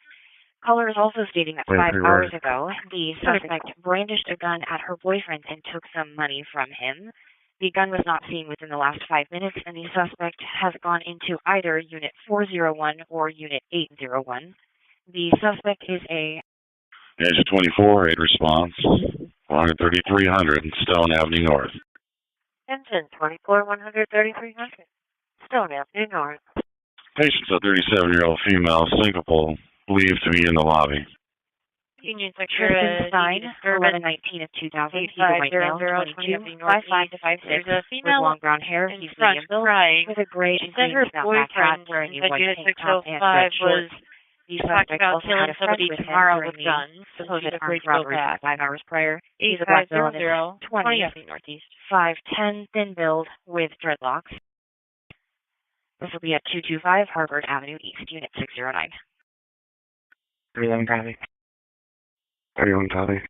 Caller is also stating that 5 hours ago, the suspect brandished a gun at her boyfriend and took some money from him. The gun was not seen within the last 5 minutes, and the suspect has gone into either Unit 401 or Unit 801. The suspect is a... Agent 24, 8 response, 13300 Stone Avenue North. Engine 24, 13300 Stone Avenue North. Patient's a 37-year-old female, syncopal, believed to be in the lobby. Union Sector Stein, 1119 of 2000. He's a white male, 22, 55 to 56, with long brown hair. He's medium build, with a gray and green snapback hat, wearing a white tank top and red shorts. The suspect also had a friend with him during the supposed armed robbery 5 hours prior. He's a black male in his 20s, Northeast, 5'10", thin build, with dreadlocks. This will be at 225 Harvard Avenue East, Unit 609. 31 copy. 31 copy.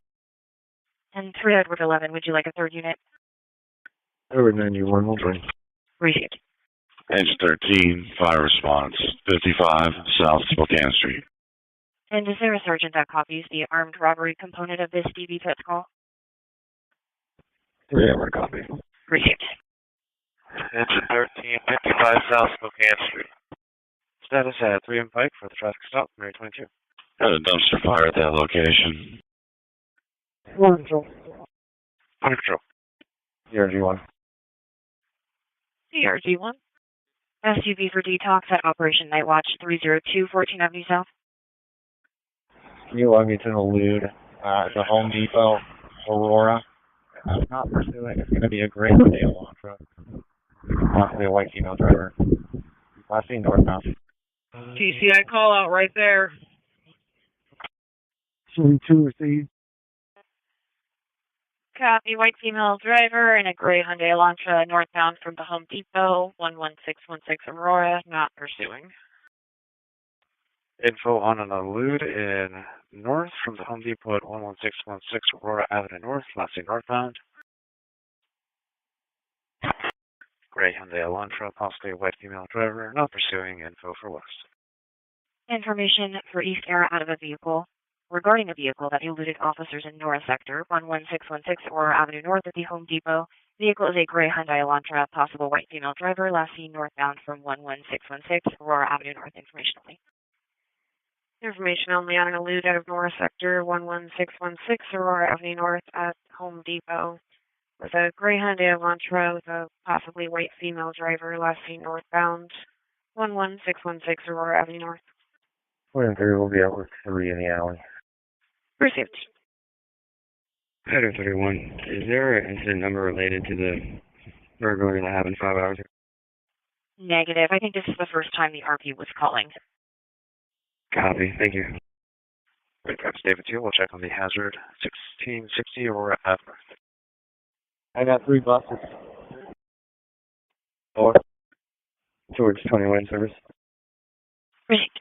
And 3 Edward 11, would you like a third unit? Edward 91, hold on. Received. Agent 13, fire response, 55 South Spokane Street. And is there a sergeant that copies the armed robbery component of this DV threats call? 3 Edward copy. Received. Agent 13, 55 South Spokane Street. Status at 3 and Pike for the traffic stop, Mary 22. Got a dumpster fire at that location. One control. Under control. ERG1. ERG1. SUV for detox at Operation Nightwatch 302 14 Avenue South. Can you log me to the elude at the Home Depot, Aurora? I'm not pursuing. It's going to be a great day Elantra. Possibly a white female driver. Last seen northbound. TCI call out right there. 2 received. Copy, white female driver in a gray Hyundai Elantra northbound from the Home Depot, 11616 Aurora, not pursuing. Info on an elude in north from the Home Depot at 11616 Aurora Avenue North, last seen northbound. Gray Hyundai Elantra, possibly a white female driver, not pursuing. Info for west. Information for East Era out of a vehicle. Regarding a vehicle that eluded officers in North Sector, 11616 Aurora Avenue North at the Home Depot. Vehicle is a gray Hyundai Elantra, possible white female driver, last seen northbound from 11616 Aurora Avenue North. Information only. Information only on an elude out of North Sector 11616 Aurora Avenue North at Home Depot with a gray Hyundai Elantra with a possibly white female driver last seen northbound 11616 Aurora Avenue North. 1-3 will be out with 3 in the alley. Received. Header 31, is there an incident number related to the burglary that happened 5 hours ago? Negative. I think this is the first time the RP was calling. Copy, thank you. That's David 2. We'll check on the hazard 1660 Aurora Ave. I got 3 buses. Or towards 21 service. Received.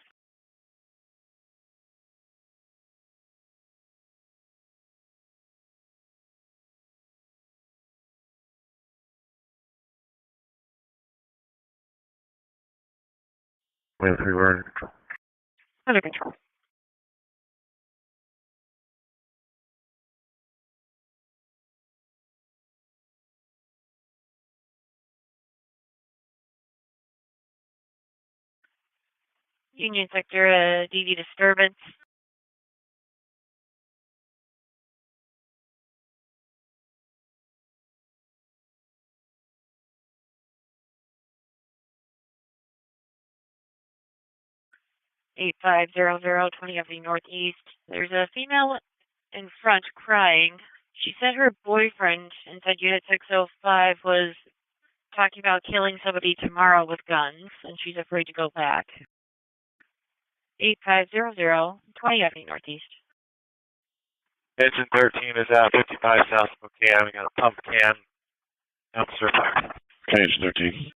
Wait, 3, we're under control. Under control. Union Sector, DD disturbance. Eight 500 of the Northeast. There's a female in front crying. She said her boyfriend inside Unit 605 was talking about killing somebody tomorrow with guns, and she's afraid to go back. 8500 of the Northeast. Engine 13 is at 55 South Spokane. We got a pump can. Dumpster fire. Okay, Engine 13.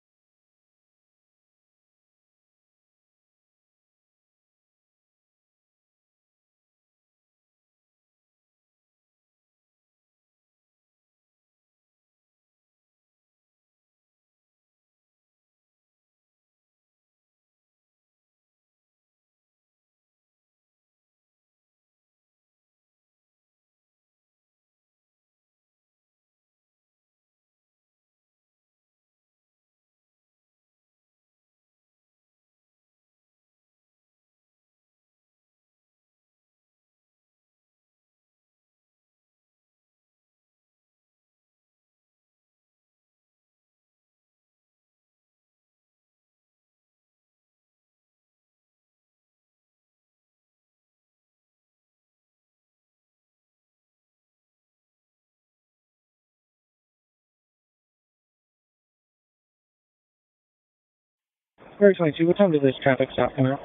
Very 22, what time did this traffic stop come out?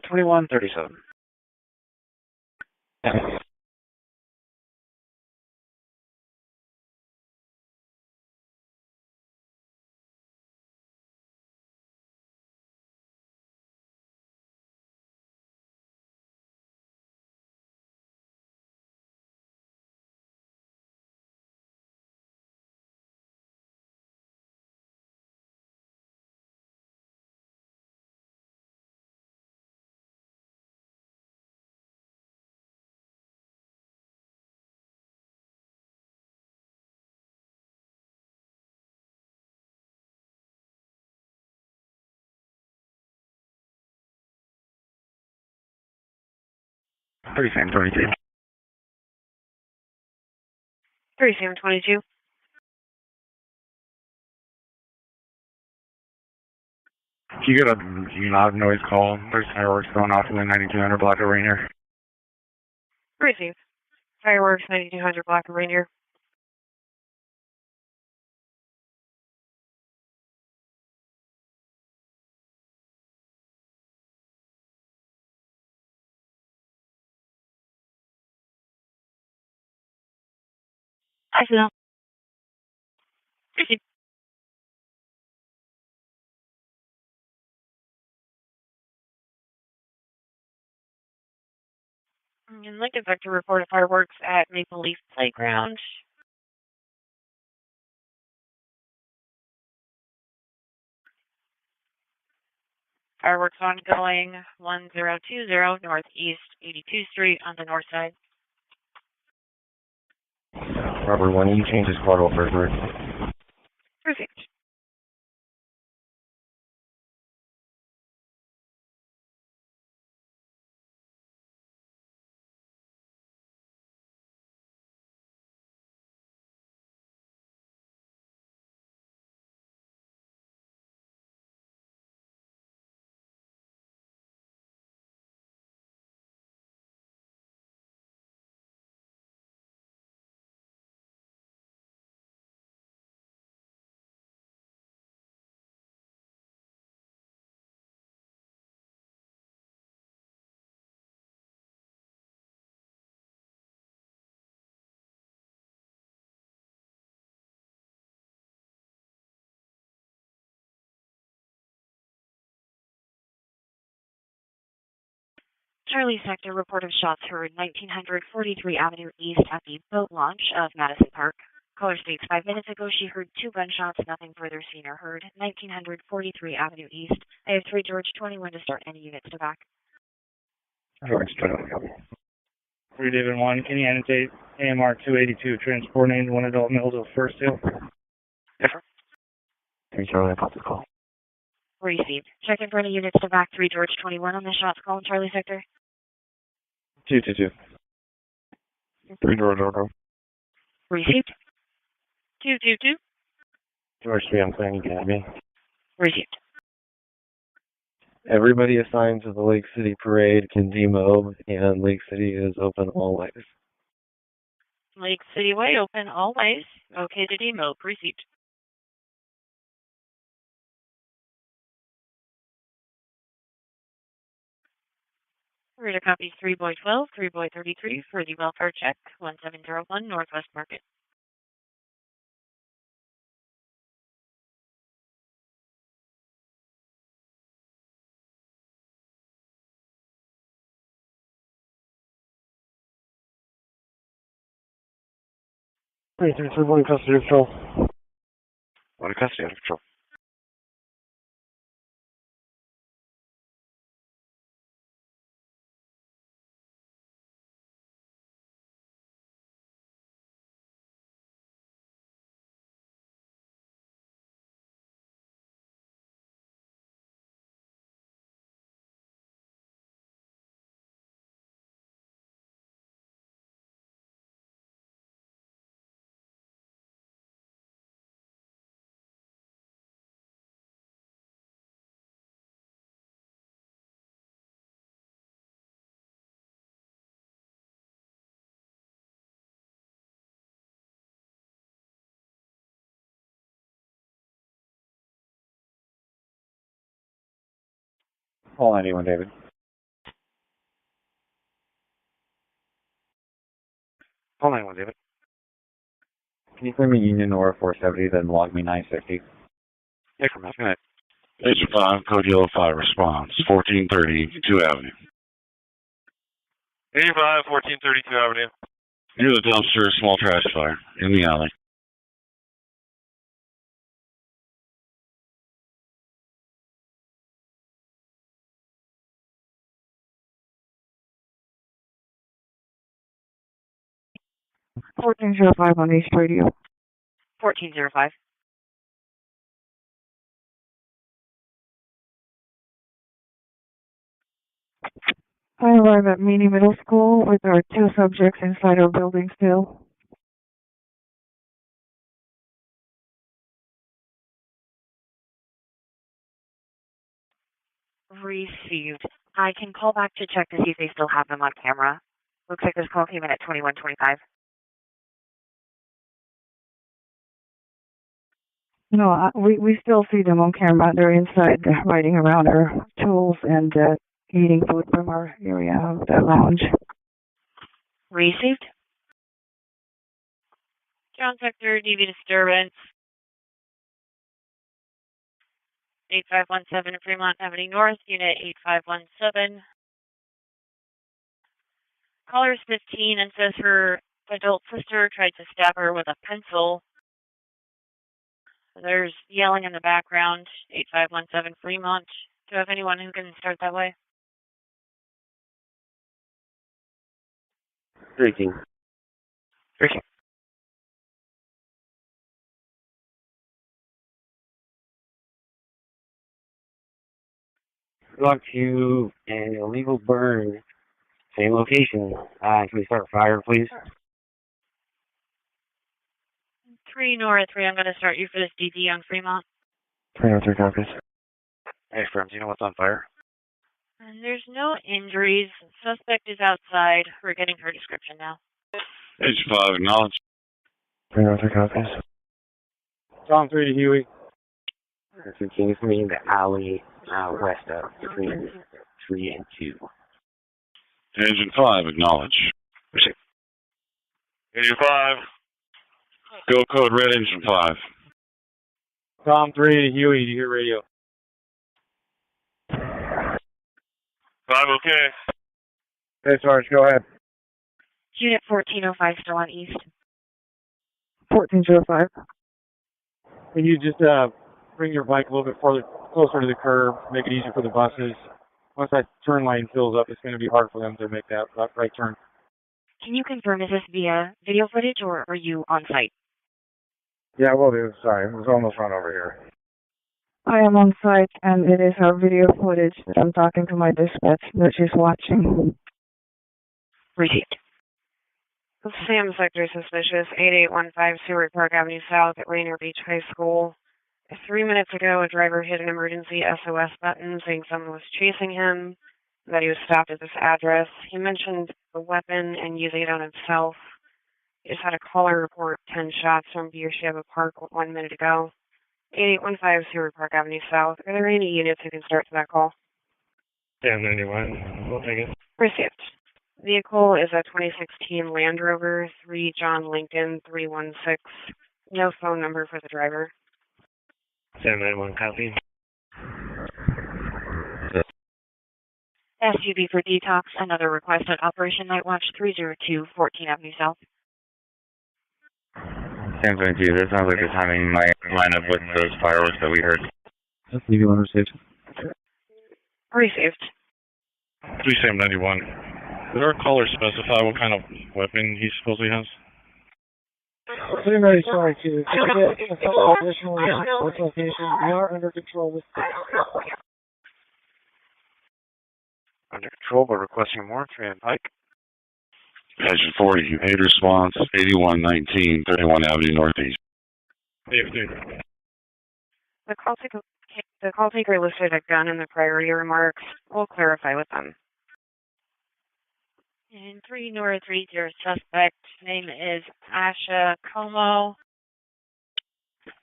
21:37. Yeah. Pretty same 22. 3722. You get a loud noise call. There's fireworks going off in the 9200 block of Rainier. Received. Fireworks 9200 block of Rainier. I see. Received. In Lincoln Sector, reported fireworks at Maple Leaf Playground. Fireworks ongoing 1020 Northeast 82nd Street on the north side. Robert 1, you change his throttle for bird. Received. Charlie Sector, report of shots heard 1943 Avenue East at the boat launch of Madison Park. Caller states 5 minutes ago she heard 2 gunshots, nothing further seen or heard. 1943 Avenue East. I have 3 George 21 to start any units to back. George 21. 3 David 1, can you annotate AMR 282, transporting 1 adult male to first hill? Yes, sir. 3 Charlie, pop the call. Received. Check in for any units to back 3 George 21 on the shots call in Charlie Sector. 222. 3 George Order. Received. 222. George 3, I'm clearing Academy. Received. Everybody assigned to the Lake City Parade can demob, and Lake City is open always. Lake City Way open always. Okay to demob. Received. Reader copies 3 Boy 12, 3 Boy 33 for the welfare check, 1701 Northwest Market. Hey, 331 custody of Patrol. 1 custody of Patrol. Call 91, David. Call 91, David. Can you clear me Union or 470, then log me 960? Yeah, from good night. Agent 5, code yellow 5, response, 1430, 2 Avenue. 85, 1432 Avenue. Near the dumpster, small trash fire, in the alley. $1405 on East Radio. 1405. I arrive at Meany Middle School with our 2 subjects inside our building still. Received. I can call back to check to see if they still have them on camera. Looks like this call came in at 2125. No, we still see them on camera. They're inside riding around our tools and eating food from our area of the lounge. Received. John Sector, DV disturbance. 8517 Fremont Avenue North, Unit 8517. Caller's 15 and says her adult sister tried to stab her with a pencil. There's yelling in the background. 8517 Fremont. Do you have anyone who can start that way? 13. 13. Log 2 and illegal burn. Same location. Can we start fire, please? 3 North 3, I'm going to start you for this DD on Fremont. 303 copies. Hey, Firm, do you know what's on fire? And there's no injuries. Suspect is outside. We're getting her description now. Agent 5, acknowledge. 303 copies. Tom 3 to Huey. Continue for me in the alley west of between 3 and 2. Agent 5, acknowledge. Receive. Agent 5. Go code red, Agent 5. Tom 3 to Huey, do you hear radio? 5, okay. Hey, Sarge, go ahead. Unit 1405 still on east. 1405. Can you just bring your bike a little bit further, closer to the curb, make it easier for the buses? Once that turn lane fills up, it's going to be hard for them to make that right turn. Can you confirm, is this via video footage or are you on site? Yeah, will do. Sorry, it was almost run over here. I am on site, and it is our video footage that I'm talking to my dispatch that she's watching. Received. Sam sector suspicious, 8815 Seward Park Avenue South at Rainier Beach High School. 3 minutes ago, a driver hit an emergency SOS button saying someone was chasing him, that he was stopped at this address. He mentioned the weapon and using it on himself. He just had a caller report 10 shots from Beersheba Park 1 minute ago. 8815 Seward Park Avenue South. Are there any units who can start to that call? Yeah, 91. We'll take it. Received. Vehicle is a 2016 Land Rover, 3 John Lincoln 316. No phone number for the driver. 791, copy. SUV for detox, another request at Operation Night Watch 302 14 Avenue South. 1022, this sounds like the timing might line up with those fireworks that we heard. Let's leave you on received. Received. 3791. Did our caller specify what kind of weapon he supposedly has? I'm very sorry to get a couple additional reports location. We are under control with. Under control, but requesting more. Tran Pike. Engine 40, aid response, 8119, 31 Avenue Northeast. The call taker listed a gun in the priority remarks. We'll clarify with them. And 3 North 30 suspect. Name is Asha Como.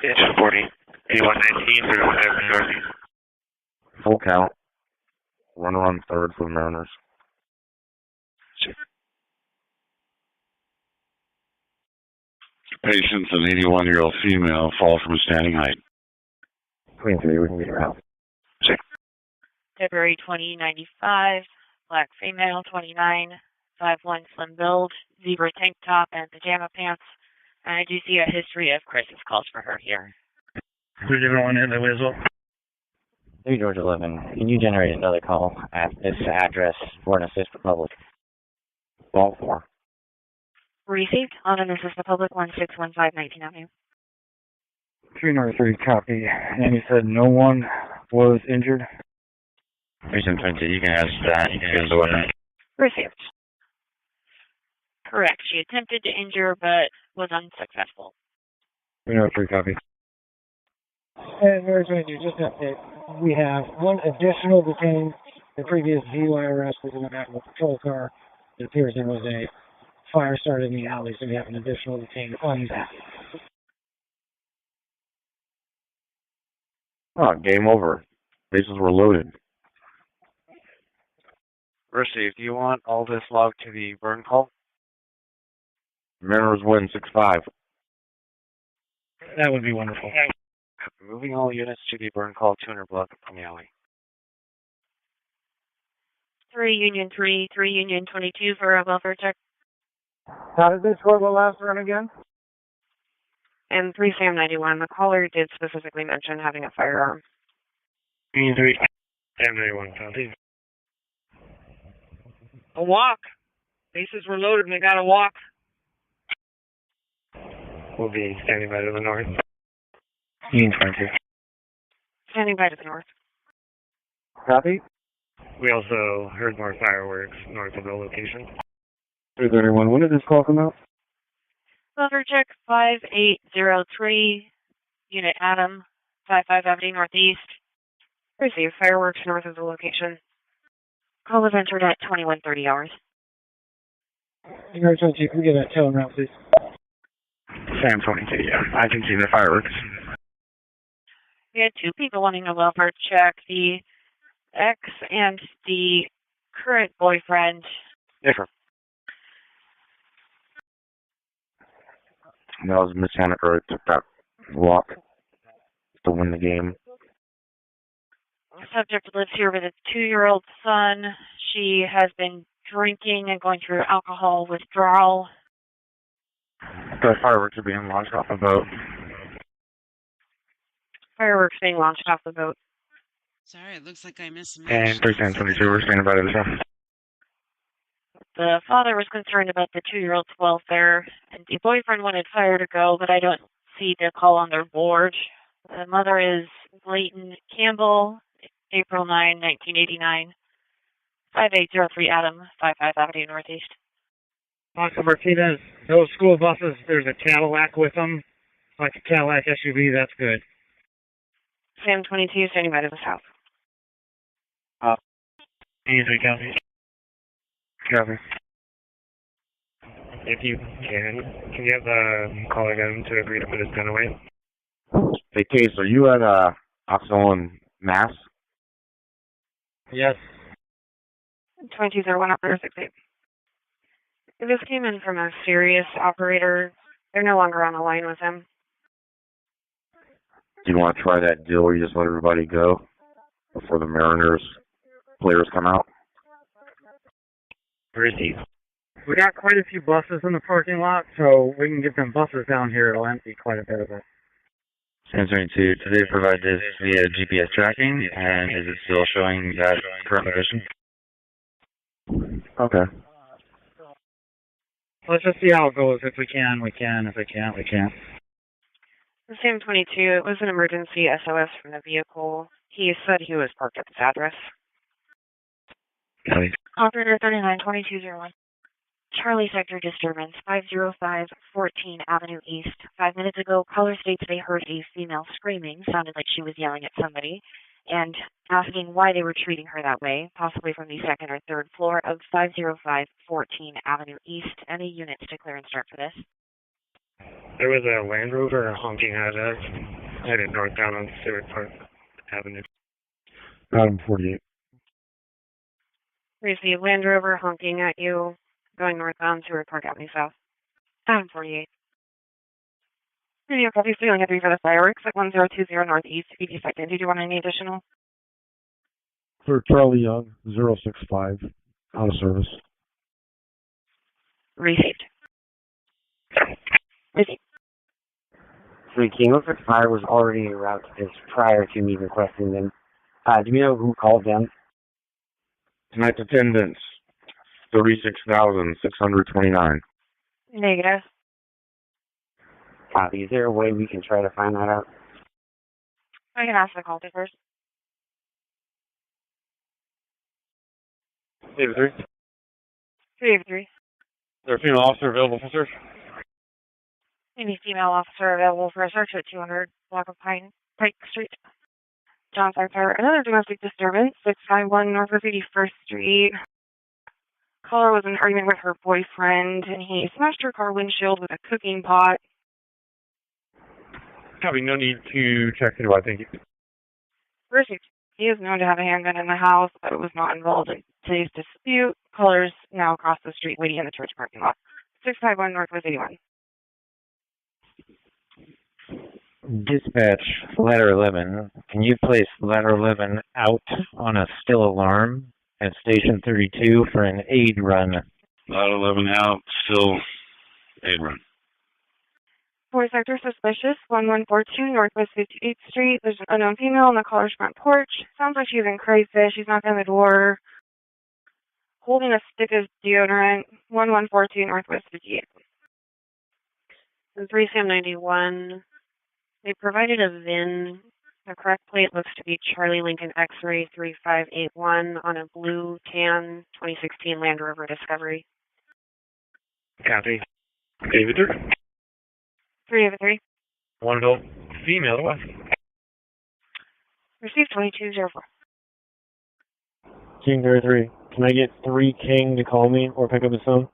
Engine 40, 8119, 31 Avenue Northeast. Full count. Runner on third for the Mariners. Patient's an 81-year-old female, fall from a standing height. 23, we can get her out. February 2095. Black female, 29. 5'1" slim build, zebra tank top, and pajama pants. And I do see a history of crisis calls for her here. Who's everyone in the whistle? 3 George 11, can you generate another call at this address for an assist Republic? Ball 4. Received on an assist Republic 1615 19 Avenue. 3 North 3, copy. And you said no one was injured? Patient 22, you can ask that. You can ask the weapon. Received. Correct. She attempted to injure but was unsuccessful. 3 North 3, copy. And we're going to do just an update. We have one additional detained. The previous DUI arrest was in the back of a patrol car. It appears there was a fire started in the alley, so we have an additional detained on that. Oh, game over. Bases were loaded. Received. Do you want all this logged to the burn call? Mariners win 6-5. That would be wonderful. Moving all units to the burn call 200 block from the alley. 3 Union 3, 3 Union 22 for a welfare check. How did this score the last run again? And 3 Sam 91. The caller did specifically mention having a firearm. Union 3, Sam 91, copy. A walk. Bases were loaded and they got a walk. We'll be standing by to the north. Union 22. Standing by to the north. Copy. We also heard more fireworks north of the location. 331, when did this call come out? Welfare check 5803. Unit Adam, 55 Avenue Northeast. Receive fireworks north of the location. Call was entered at 21:30 hours. You're 22, can we get a tail route, please? Sam 22, yeah. I can see the fireworks. We had 2 people wanting a welfare check, the ex and the current boyfriend. Different. That was Miss Hannaford who took that walk to win the game. The subject lives here with a 2-year-old son. She has been drinking and going through alcohol withdrawal. The fireworks are being launched off a boat. Fireworks being launched off the boat. Sorry, it looks like I mismatched. And 31022, we're standing by to the south. The father was concerned about the 2-year-old's welfare, and the boyfriend wanted fire to go, but I don't see the call on their board. The mother is Leighton Campbell, April 9, 1989, 5803 Adam, 55 Avenue Northeast. Oscar Martinez, those school buses, there's a Cadillac with them, like a Cadillac SUV, that's good. Sam 22, standing by to the south. Easy, copy. Copy. If you can you have the caller again to agree to put his gun away? Hey, Case, are you at Oxnell Mass? Yes. 2201 operator 68. This came in from a serious operator. They're no longer on the line with him. Do you want to try that deal where you just let everybody go before the Mariners players come out? Where is he? We got quite a few buses in the parking lot, so we can get them buses down here. It'll empty quite a bit of it. Sam 22, today provide this via GPS tracking, and is it still showing that current position? Okay. Let's just see how it goes. If we can, we can. If we can't, we can't. The Sam 22, it was an emergency SOS from the vehicle. He said he was parked at this address. Copy. Operator 392201. Charlie Sector disturbance, 505 14 Avenue East. 5 minutes ago, caller states they heard a female screaming, sounded like she was yelling at somebody, and asking why they were treating her that way, possibly from the second or third floor of 505 14 Avenue East. Any units to clear and start for this? There was a Land Rover honking at us, headed northbound on Stewart Park Avenue. Adam 48. There's the Land Rover honking at you, going northbound Stewart Park Avenue South. Adam 48. Radio copy, feeling heavy for the fireworks at 1020 Northeast, 82nd. Did you want any additional? For Charlie Young, 065, out of service. Received. Received. 3 King, looks like the fire was already en route to this prior to me requesting them. Do we know who called them? Tonight's attendance, 36,629. Negative. Copy. Is there a way we can try to find that out? I can ask the call takers. 383. 383. Is there a female officer available for search? Any female officer available for a search at 200 block of Pike Street. John Sartor. Another domestic disturbance, 651 Northwest 81st Street. Caller was in an argument with her boyfriend, and he smashed her car windshield with a cooking pot. Copy. No need to check it out. Thank you. Received. He is known to have a handgun in the house, but was not involved in today's dispute. Caller's now across the street waiting in the church parking lot. 651 Northwest 81. Dispatch, ladder 11. Can you place ladder 11 out on a still alarm at station 32 for an aid run? Ladder 11 out, still aid run. 4 sector suspicious, 1142 Northwest 58th Street. There's an unknown female on the caller's front porch. Sounds like she's in crayfish. She's knocking on the door, holding a stick of deodorant. 1142 Northwest 58th. And 3 Sam 91. They provided a VIN. The correct plate looks to be Charlie Lincoln X-Ray 3581 on a blue tan 2016 Land Rover Discovery. Copy. David. 383. One adult female. Received 2204. King 33. Can I get 3 King to call me or pick up his phone?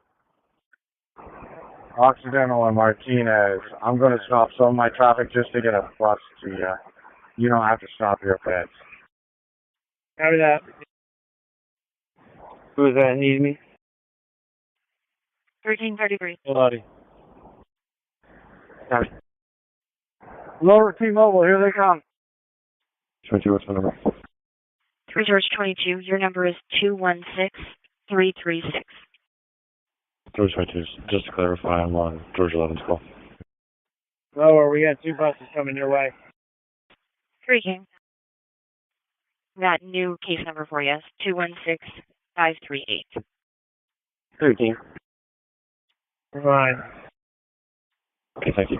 Occidental and Martinez, I'm going to stop some of my traffic just to get a bus to you. You don't have to stop your pets. Copy that. Who is that? Need me? 1333. Lottie. Copy. Lower T-Mobile, here they come. 22, what's the number? 3 George 22. Your number is 216 336. George 22, just to clarify, I'm on George 11's call. Lower, we got 2 buses coming your way. 3 King. That new case number for you is 216538. 3 King. Fine. Okay, thank you.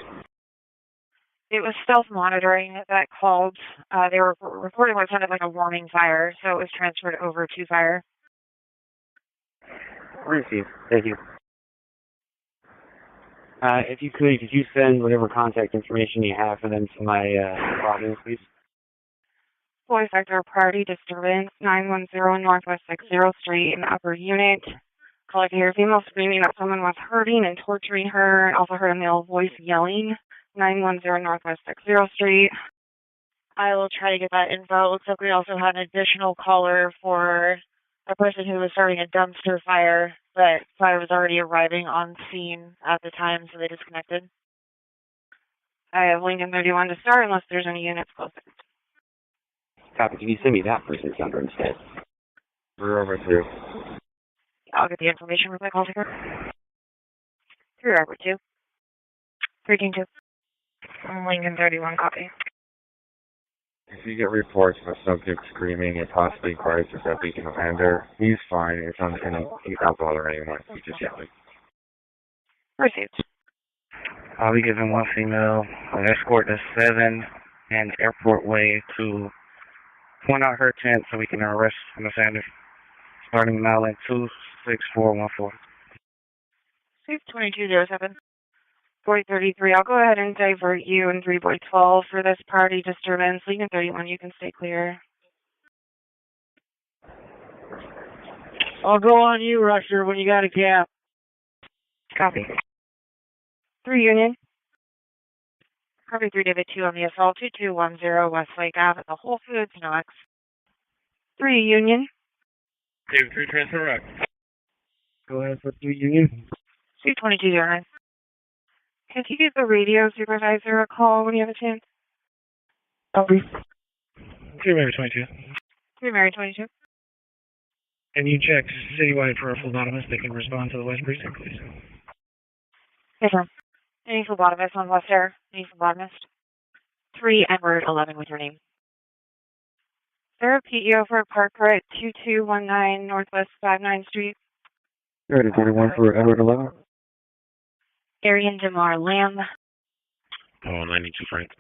It was stealth monitoring that called. They were reporting what sounded like a warning fire, so it was transferred over to fire. Received. Thank you. If you could you send whatever contact information you have for them to my province, please? Boy sector priority disturbance 910 Northwest 60th Street in the upper unit. Caller can hear a female screaming that someone was hurting and torturing her, and also heard a male voice yelling. 910 Northwest 60th Street. I will try to get that info. It looks like we also had an additional caller for a person who was starting a dumpster fire, but fire was already arriving on scene at the time, so they disconnected. I have Lincoln 31 to start unless there's any units closer. Copy. Can you send me that person's number instead? We're over through. I'll get the information with my call taker. 3 Robert 2. 3 King 2. Lincoln 31, copy. If you get reports of a subject screaming and possibly cries for something to offender, he's fine. He's not bothering anyone. He's just yelling. Received. I'll be giving one female an escort to 7 and Airport Way to point out her tent so we can arrest Ms. Sanders. Starting now in 26414. 2207. 4033. I'll go ahead and divert you in 3.12 for this party disturbance. Lincoln 31, you can stay clear. I'll go on you, Rusher, when you got a gap. Copy. 3 Union. Copy 3 David 2 on the assault. 2210 Westlake Ave at the Whole Foods, NOx. 3 Union. David 3 transfer rock. Go ahead for 3 Union. 2209. Can you give the radio supervisor a call when you have a chance? Copy. 3 Mary 22. 3 Mary 22. And you check citywide for a phlebotomist that can respond to the West Precinct, please. Yes, sir. Any phlebotomist on West Air? Any phlebotomist? 3 Edward 11 with your name. Sarah PEO for Parker at 2219 Northwest 59th Street. 31 for Edward 11. Arian DeMar Lamb. Oh, 92 Frank.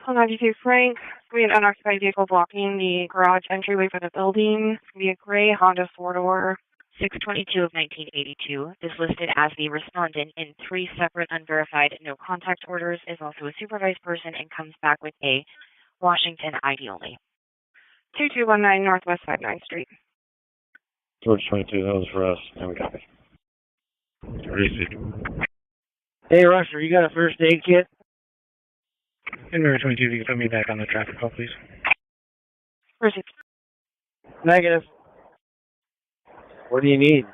92 Frank. We have an unoccupied vehicle blocking the garage entryway for the building. The gray Honda 4-door. 622 of 1982 is listed as the respondent in 3 separate unverified no contact orders, is also a supervised person, and comes back with a Washington ID only. 2219 Northwest 59th Street. George 22, that was for us, and we copy. Received. Hey, Rusher, you got a first aid kit? And Mary 22, you can put me back on the traffic call, please. Received. Negative. What do you need?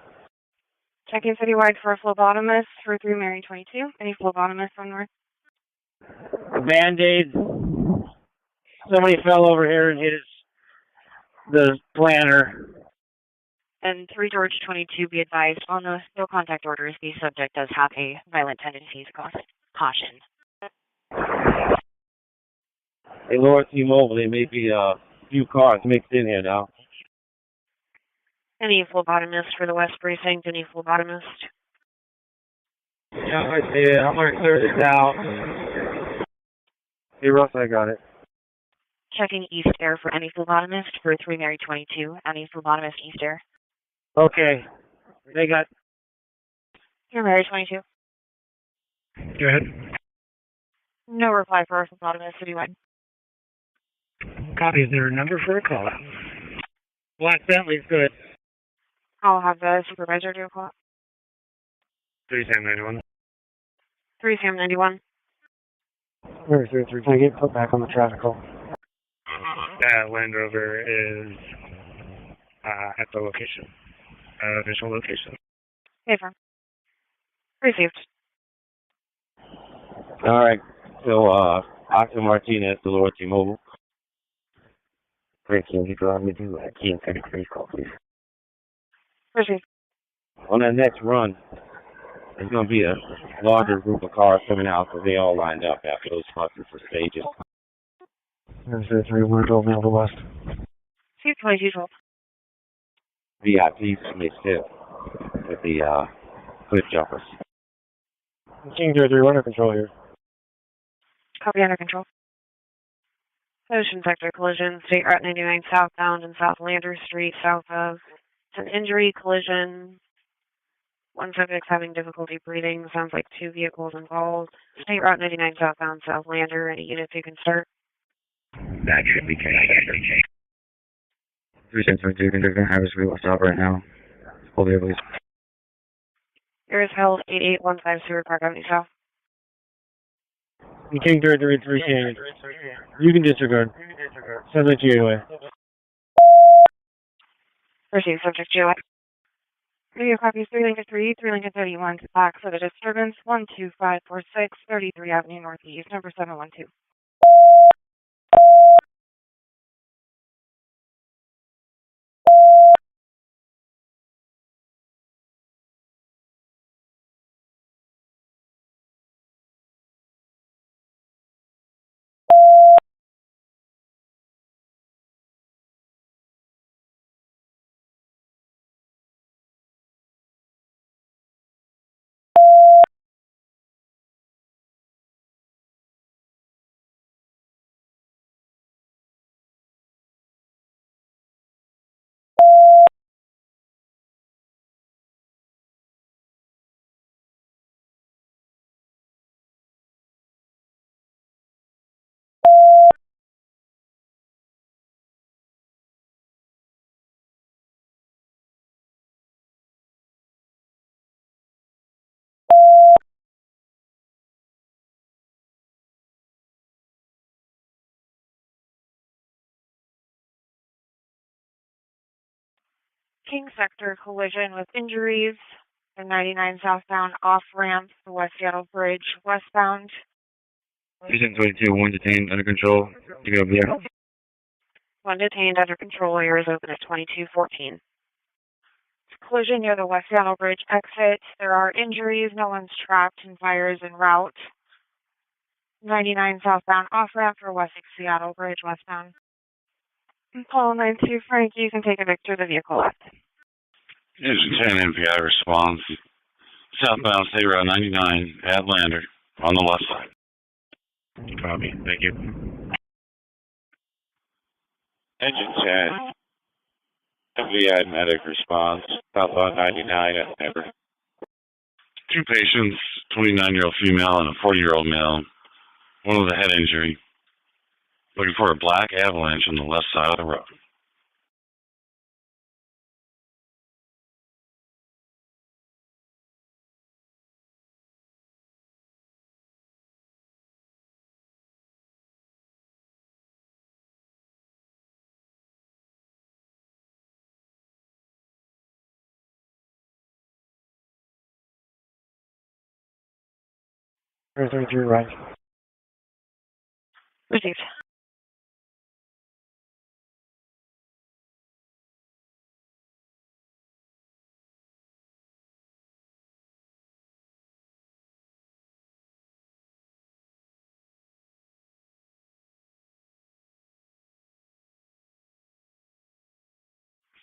Checking citywide for a phlebotomist for 3 Mary 22. Any phlebotomist on North? A Band-Aid. Somebody fell over here and hit the planter. And 3 George 22, be advised, on the no contact orders, the subject does have a violent tendencies. Caution. Hey, Lord T-Mobile, there may be a few cars mixed in here now. Any phlebotomist for the West Precinct? Any phlebotomist? Yeah, right there. I'm going to clear this out. Hey, Russ, I got it. Checking East Air for any phlebotomist for 3 Mary 22. Any phlebotomist East Air? Okay. They got 3 Mary 22. Go ahead. No reply for our phlebotomist citywide. Copy. Is there a number for a call? Black Bentley's good. I'll have the supervisor do a call. 3 Sam 91. 3 Sam 91. Where's 3? Can I get put back on the traffic call? That Land Rover is at the location. Official location. Hey, firm. Received. All right. So, Oscar Martinez, the Lord T-Mobile. Great, can you allow me to key and send a call, please? Proceed. On that next run, there's going to be a larger group of cars coming out because they all lined up after those buses for stages. There's 3, we're over to the west. C-2212. VIPs may sit with the cliff jumpers. King 03, we're under control here. Copy, under control. Ocean sector collision, State Route 99 southbound and South Lander Street, south of. It's an injury collision. One subject's having difficulty breathing. Sounds like 2 vehicles involved. State Route 99 southbound, South Lander. Any units you can start? That should be changed. 372, they're going to have us real stop right now. Hold here, please. Air is held 8815 Seward Park Avenue South. King 03, King. You can disregard. Send it to you anyway. Proceed, subject GOI. Video copies 3 Lincoln 3, 3 Lincoln 31, back for the disturbance, 12546, 33 Avenue Northeast, number 712. King sector collision with injuries. The 99 southbound off ramp, the West Seattle Bridge westbound. 322, one detained, under control. You go there. One detained, under control. Air is open at 2214. Collision near the West Seattle Bridge exit. There are injuries. No one's trapped and fire is en route. 99 southbound off ramp for West Seattle Bridge westbound. Call 92 Frank, you can take a picture of the vehicle left. Engine 10 MPI response. Southbound State Route 99 at Lander on the left side. Copy. Thank you. Engine 10 MPI medic response. Southbound 99 at Lander. 2 patients, 29-year-old female and a 40-year-old male. One with a head injury. Looking for a black avalanche on the left side of the road. There's 33 right. Received.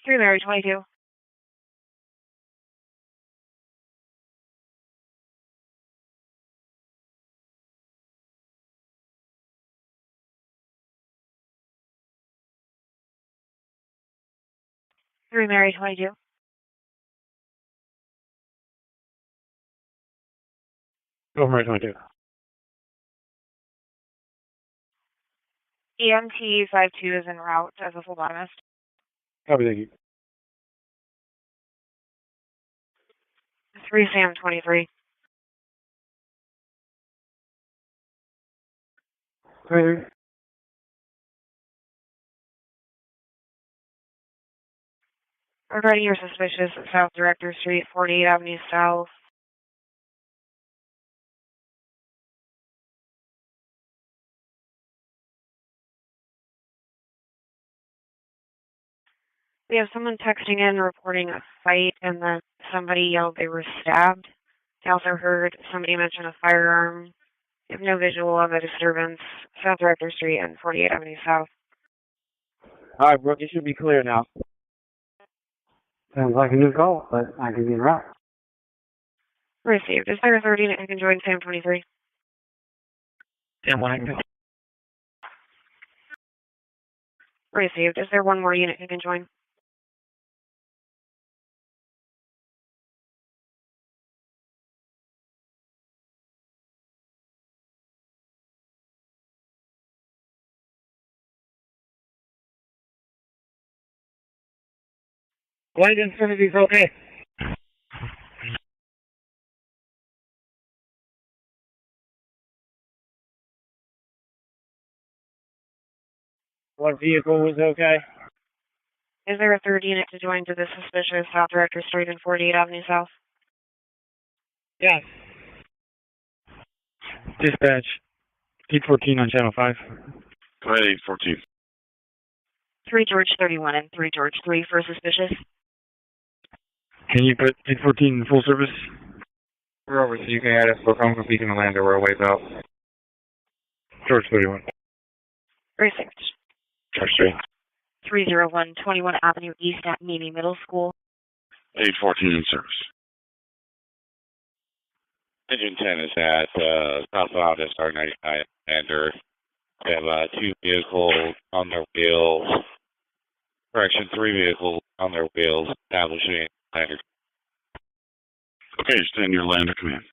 Three Mary 22. Three Mary 22. Go Mary 22. EMT 52 is en route as a phlebotomist. Copy, thank you. 3 Sam 23. Clear. Regarding your suspicious at South Director Street, 48 Avenue South. We have someone texting in reporting a fight and that somebody yelled they were stabbed. They also heard somebody mention a firearm. We have no visual of a disturbance. South Rector Street and 48th Avenue South. Alright, Brooke, you should be clear now. Sounds like a new call, but I can be wrong. Received. Is there a 30 that can join Sam 23? Sam 1. Received. Is there one more unit who can join? Light Infinity's okay. What vehicle was okay? Is there a third unit to join to the suspicious South Rector Street and 48th Avenue South? Yes. Dispatch, 814 on Channel 5. Go ahead, 814. 3 George 31 and 3 George 3 for suspicious. Can you put 814 in full service? We're over, so you can add us. We're coming from Beacon to Lander. We're a ways out. George 31. Received. George 3. 301 21 Avenue East at Mimi Middle School. 814 in service. Engine 10 is at southbound SR99 Lander. We have 2 vehicles on their wheels. Correction, 3 vehicles on their wheels establishing Lander. Okay, stand your Lander command.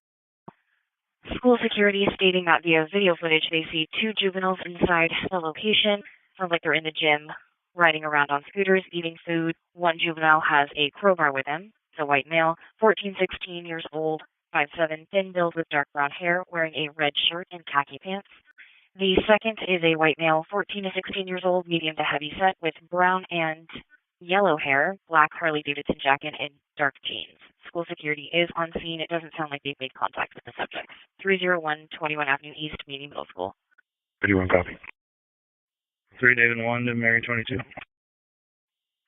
School security is stating that via video footage they see 2 juveniles inside the location. Sounds like they're in the gym, riding around on scooters, eating food. One juvenile has a crowbar with him. It's a white male, 14, 16 years old, 5'7", thin build with dark brown hair, wearing a red shirt and khaki pants. The second is a white male, 14 to 16 years old, medium to heavy set, with brown and yellow hair, black Harley-Davidson jacket, and dark jeans. School security is on scene. It doesn't sound like they've made contact with the subjects. 301 21 Avenue East, Mimi Middle School. 31 copy. 3 David 1 to Mary 22.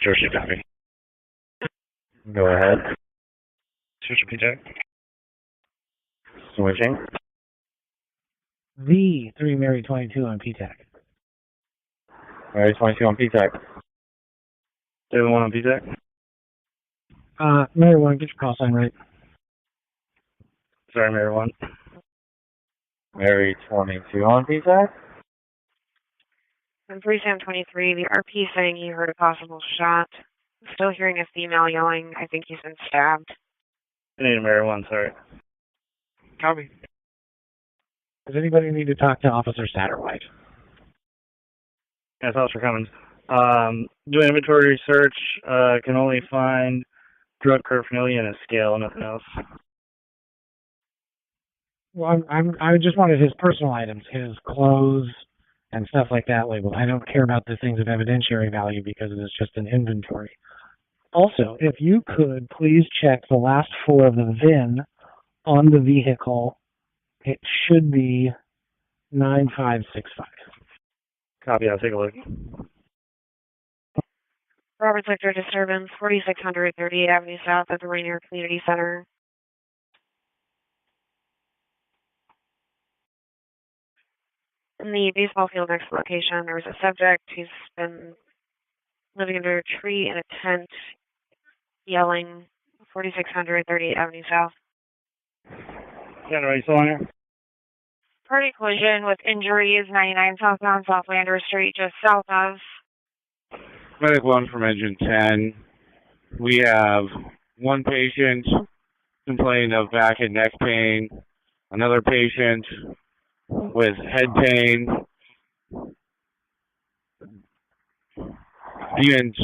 George, copy. Go ahead. Switch PJ. Switching. The 3 Mary 22 on PTAC. Mary 22 on PTAC. David 1 on PTAC. Mary 1, get your call sign right. Sorry, Mary 1. Mary 22 on PTAC. And 3 Sam 23, the RP saying he heard a possible shot. Still hearing a female yelling, I think he's been stabbed. I need a Mary 1, sorry. Copy. Does anybody need to talk to Officer Satterwhite? Yes, Officer Cummins. Do inventory search, can only find drug paraphernalia and a scale, nothing else. Well, I just wanted his personal items, his clothes and stuff like that labeled. I don't care about the things of evidentiary value because it's just an inventory. Also, if you could please check the last 4 of the VIN on the vehicle, it should be 9565. Copy, I'll take a look. Robert Sector disturbance, 4600 38th Avenue South at the Rainier Community Center. In the baseball field next to the location, there was a subject who's been living under a tree in a tent, yelling, 4600 38th Avenue South. Got it, still on here? Party collision with injuries, 99 southbound South Lander Street, just south of. Medic 1 from Engine 10. We have one patient complaining of back and neck pain, another patient with head pain, and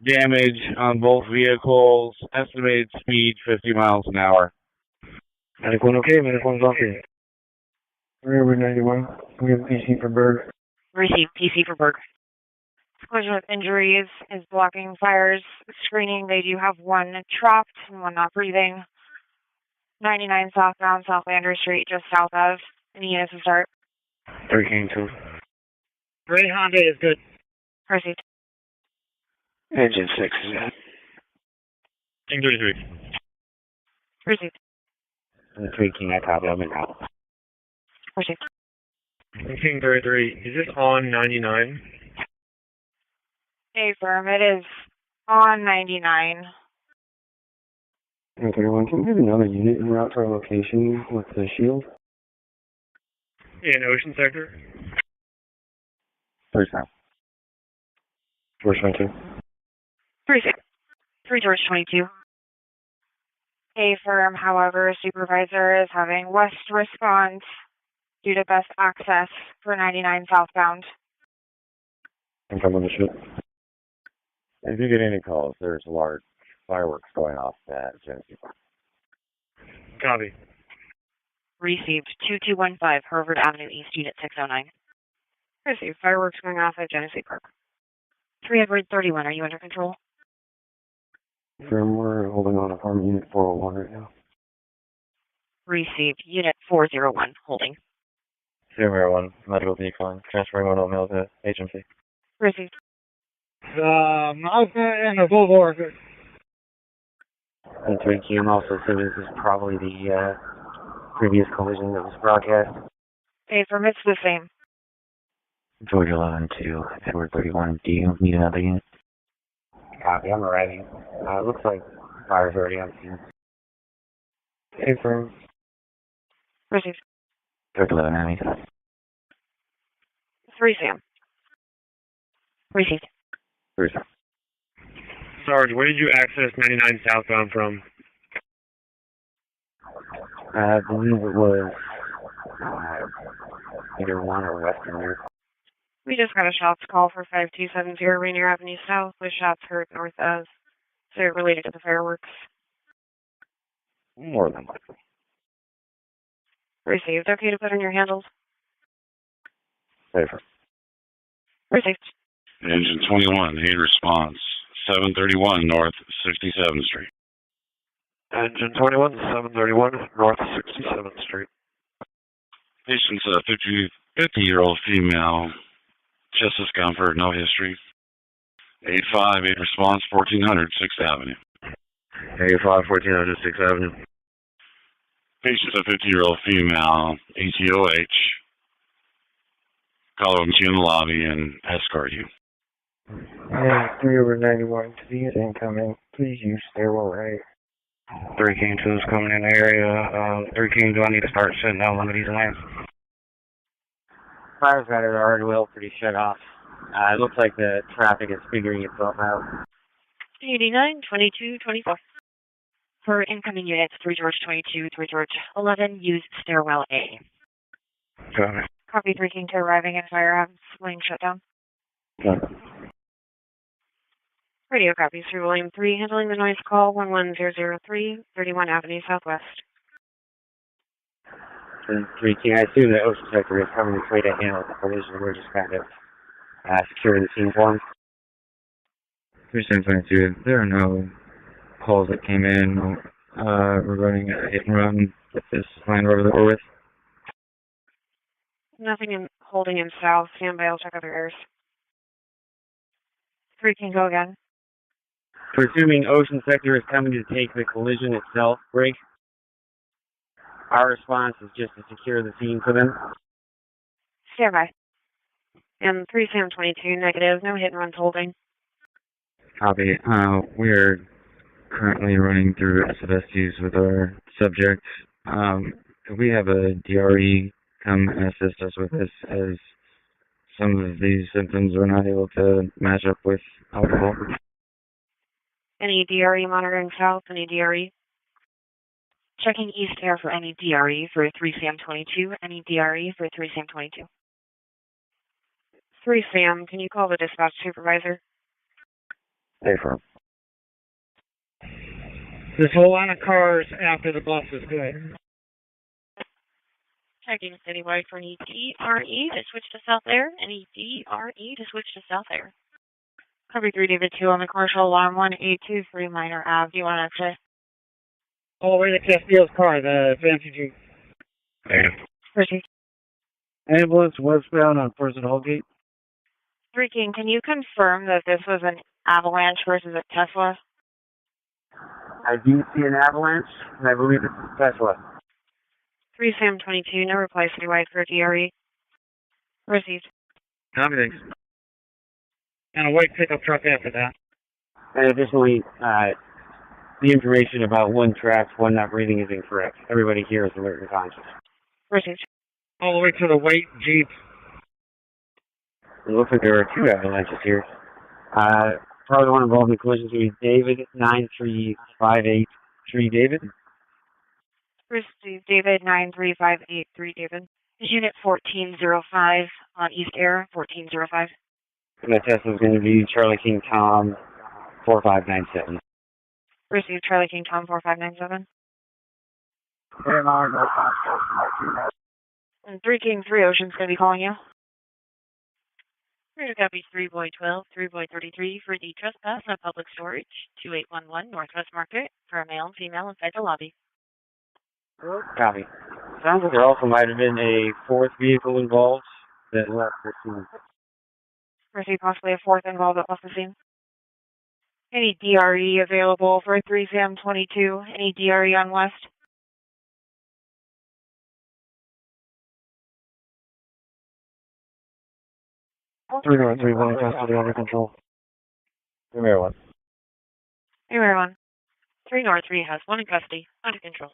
damage on both vehicles, estimated speed 50 miles an hour. Medic 1 okay, Medic 1's off here. We're 91. We have PC for Berg. Receive PC for Berg. Collision with injuries is blocking fires. Screening, they do have one trapped and one not breathing. 99 southbound South Lander Street, just south of. Any units to start? 3 King 2. Ready Honda is good. Proceed. Engine 6 is in. King 33. Received. 3 King, I copy. I'm in now. Received. King 33, is this on 99? Hey, firm, it is on 99. 31, can we have another unit en route to our location with the shield? In Ocean Sector? First time. George 22. 3 George 22. Hey, firm, however, supervisor is having west response due to best access for 99 southbound. I'm coming to ship. If you get any calls, there's large fireworks going off at Genesee Park. Copy. Received 2215 Harvard Avenue East, Unit 609. Received fireworks going off at Genesee Park. 3 Edward 31, are you under control? We're holding on apartment unit 401 right now. Received Unit 401, holding. Zero 1, medical decline, transferring 1 male to agency. Received. Mazda and a Volvo. And 3 Q, I'm also assuming this is probably the previous collision that was broadcast. Hey, firm, it's the same. George 11 to Edward 31, do you need another unit? Copy, I'm arriving. It looks like fire's already on scene. Hey, firm. Received. George 11, Abby. 3 Sam. Received. 3 Sam. Sarge, where did you access 99 southbound from? I believe it was either 1 or Western Europe. We just got a shots call for 5270 Rainier Avenue South with shots heard north of. So related to the fireworks. More than likely. Received. Okay to put in your handles? Safer. Received. Engine 21, need response. 731 North 67th Street. Engine 21, 731 North 67th Street. Patient's a 50-year-old female. Chest discomfort, no history. 858 response, 1400 6th Avenue. 85, 1400 6th Avenue. Patient's a 50-year-old female, ATOH. Call over you in the lobby and escort you. 3 over 91 to the incoming. Please use stairwell right. 3 King 2 is coming in the area. 3 King, do I need to start shutting down one of these lanes? Fire's got it already well pretty shut off. It looks like the traffic is figuring itself out. 89, 22, 24. For incoming units, 3 George 22, 3 George 11, use stairwell A. Got it. Copy 3 King 2 arriving at firehouse lane shutdown. Got it. Radio copies through William 3, handling the noise call 11003, 31 Avenue Southwest. 3 King, I assume the Ocean Sector is coming this way to handle the collision. We're just kind of securing the scene for them. 3722, there are no calls that came in regarding a hit and run with this Land Rover that we're with. Nothing in holding in south. Stand by, I'll check other airs. 3 King, go again. Presuming Ocean Sector is coming to take the collision itself, break. Our response is just to secure the scene for them. Stand by. And 3 Sam 22, negative, no hit and runs holding. Copy. We're currently running through SFSTs with our subjects. Could we have a DRE come and assist us with this, as some of these symptoms we're not able to match up with alcohol? Any DRE monitoring south? Any DRE? Checking east air for any DRE for 3 Sam 22. Any DRE for 3 Sam 22. 3 Sam, can you call the dispatch supervisor? Hey, firm. There's a lot of cars after the bus is good. Checking citywide for any DRE to switch to south air. Any DRE to switch to south air. Copy 3 David 2 on the commercial alarm 1823 Minor Ave. Do you want to access? All the way to Castillo's car, the fancy Jeep. Proceed. Ambulance westbound on First and Holgate. 3 King, can you confirm that this was an Avalanche versus a Tesla. I do see an avalanche, and I believe it's a Tesla. 3 Sam 22, no reply citywide for DRE. Received. Copy, thanks. And a white pickup truck after that. And additionally, the information about one trapped, one not breathing is incorrect. Everybody here is alert and conscious. Received. All the way to the white Jeep. It looks like there are 2 avalanches here. Probably the one involved in the collision to be David 93583 David. Received. David 93583 David. Unit 1405 on East Air 1405. And the Tesla is going to be Charlie King Tom 4597. Received. Charlie King Tom 4597. And 3 King 3 Ocean's going to be calling you. We're going to copy 3 Boy 12, 3 Boy 33 for the trespass at public storage, 2811 Northwest Market, for a male and female inside the lobby. Copy. Sounds like there also might have been a 4th vehicle involved that left the scene. Received. Possibly a 4th involved that left the scene. Any DRE available for 3 Sam 22? Any DRE on West? Three North 31 custody under control. Premier 1. Premier 1. 3 North 3 has 1 in custody, under control.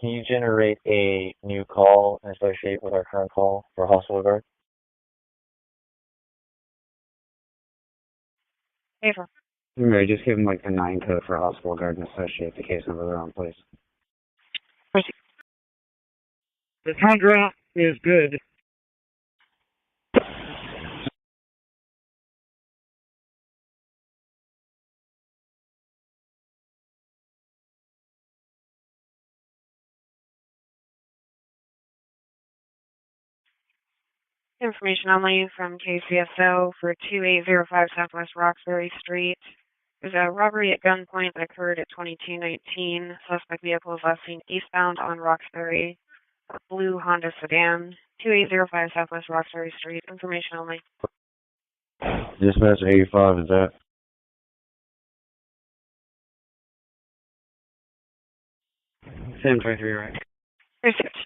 Can you generate a new call and associate with our current call for hospital guard? April. Maybe just give them like the 9 code for hospital guard and associate the case number they're on, please. The Tundra is good. Information only from KCSO for 2805 Southwest Roxbury Street. There's a robbery at gunpoint that occurred at 2219. Suspect vehicle is last seen eastbound on Roxbury. A blue Honda sedan. 2805 Southwest Roxbury Street. Information only. Dispatch 85, is that? Sam 23, right? Received.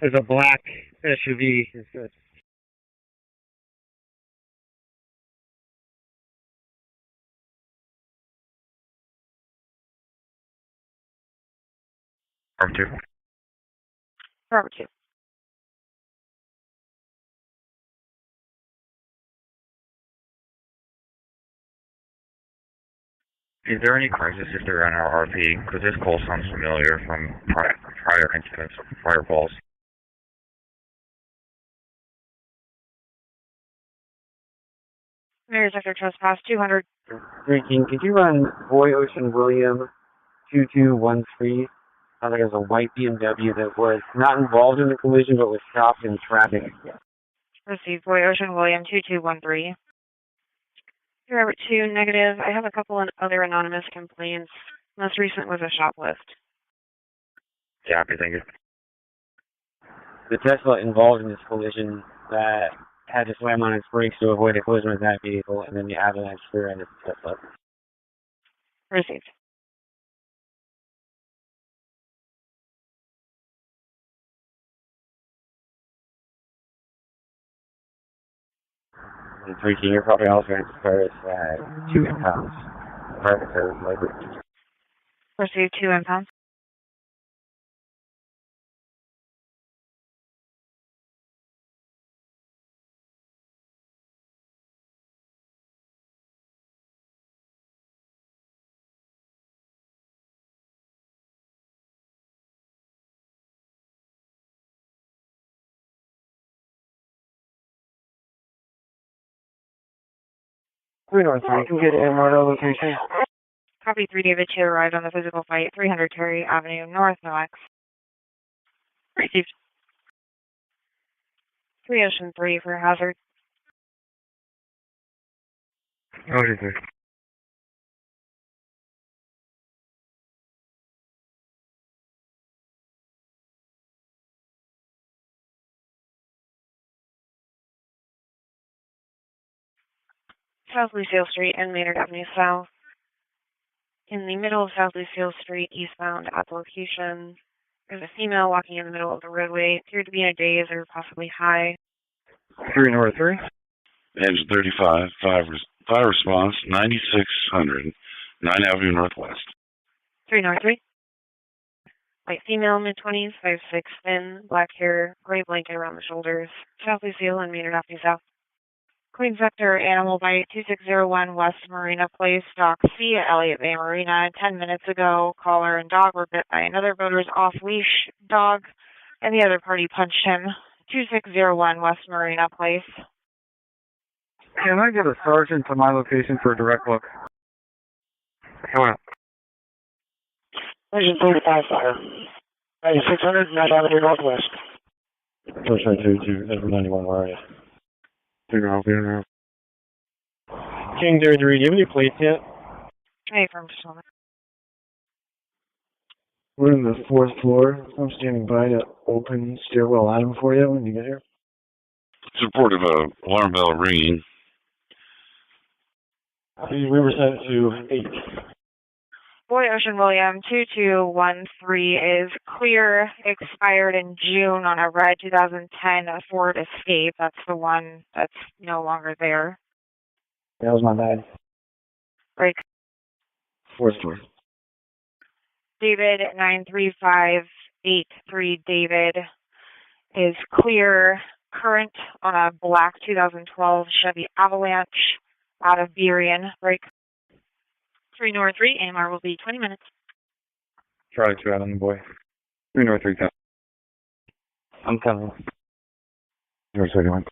There's a black SUV. It's good. Arm 2. Robert 2. Is there any crisis if they're on our RP? Because this call sounds familiar from prior incidents, prior calls. Mayor Sector Trespass 200. 3 King, could you run Boy Ocean William 2213? Sounds like it was a white BMW that was not involved in the collision but was stopped in traffic. Received. Boy Ocean William 2213. Robert 2, negative. I have a couple of other anonymous complaints. Most recent was a shoplift. Yeah, thank you. The Tesla involved in this collision that had to slam on its brakes to avoid a collision with that vehicle, and then the avalanche rear-ended the Tesla. Received. And 3 King, you're probably also going to require 2 impounds. Private service labor. Received. 2 impounds. North 3, can we get an MRO location? Copy 3 David 2 arrived on the physical fight, 300 Terry Avenue North, NOX. Received. 3 Ocean 3 for hazard. Ocean 3. South Lucille Street and Maynard Avenue South. In the middle of South Lucille Street, eastbound at the location, there's a female walking in the middle of the roadway. Appeared to be in a daze or possibly high. 3 North 3. Engine 35, 5 response, 9600, 9 Avenue Northwest. 3 North 3. White female, mid-20s, 5'6", thin, black hair, gray blanket around the shoulders. South Lucille and Maynard Avenue South. Queen Vector, animal bite, 2601 West Marina Place, Dock C at Elliott Bay Marina. 10 minutes ago, caller and dog were bit by another boater's off-leash dog, and the other party punched him. 2601 West Marina Place. Can I get a sergeant to my location for a direct look? Come on. Engine 35 fire. 9600, 9 Avenue Northwest. First right to Edward 91, where are you? Figure out. King 33, do you have any plates yet? Hey, from just a moment. We're on the 4th floor. I'm standing by to open stairwell item for you when you get here. Support of a alarm bell ringing. We were sent to 8. Boy Ocean William 2213 is clear, expired in June on a red 2010 Ford Escape. That's the one that's no longer there. That was my bad. Break. 4th floor. David 93583 David is clear, current on a black 2012 Chevy Avalanche out of Burien. Break. 3 North 3, AMR will be 20 minutes. Charlie 2 out on the boy. 3 North 3, come. I'm coming. North 31.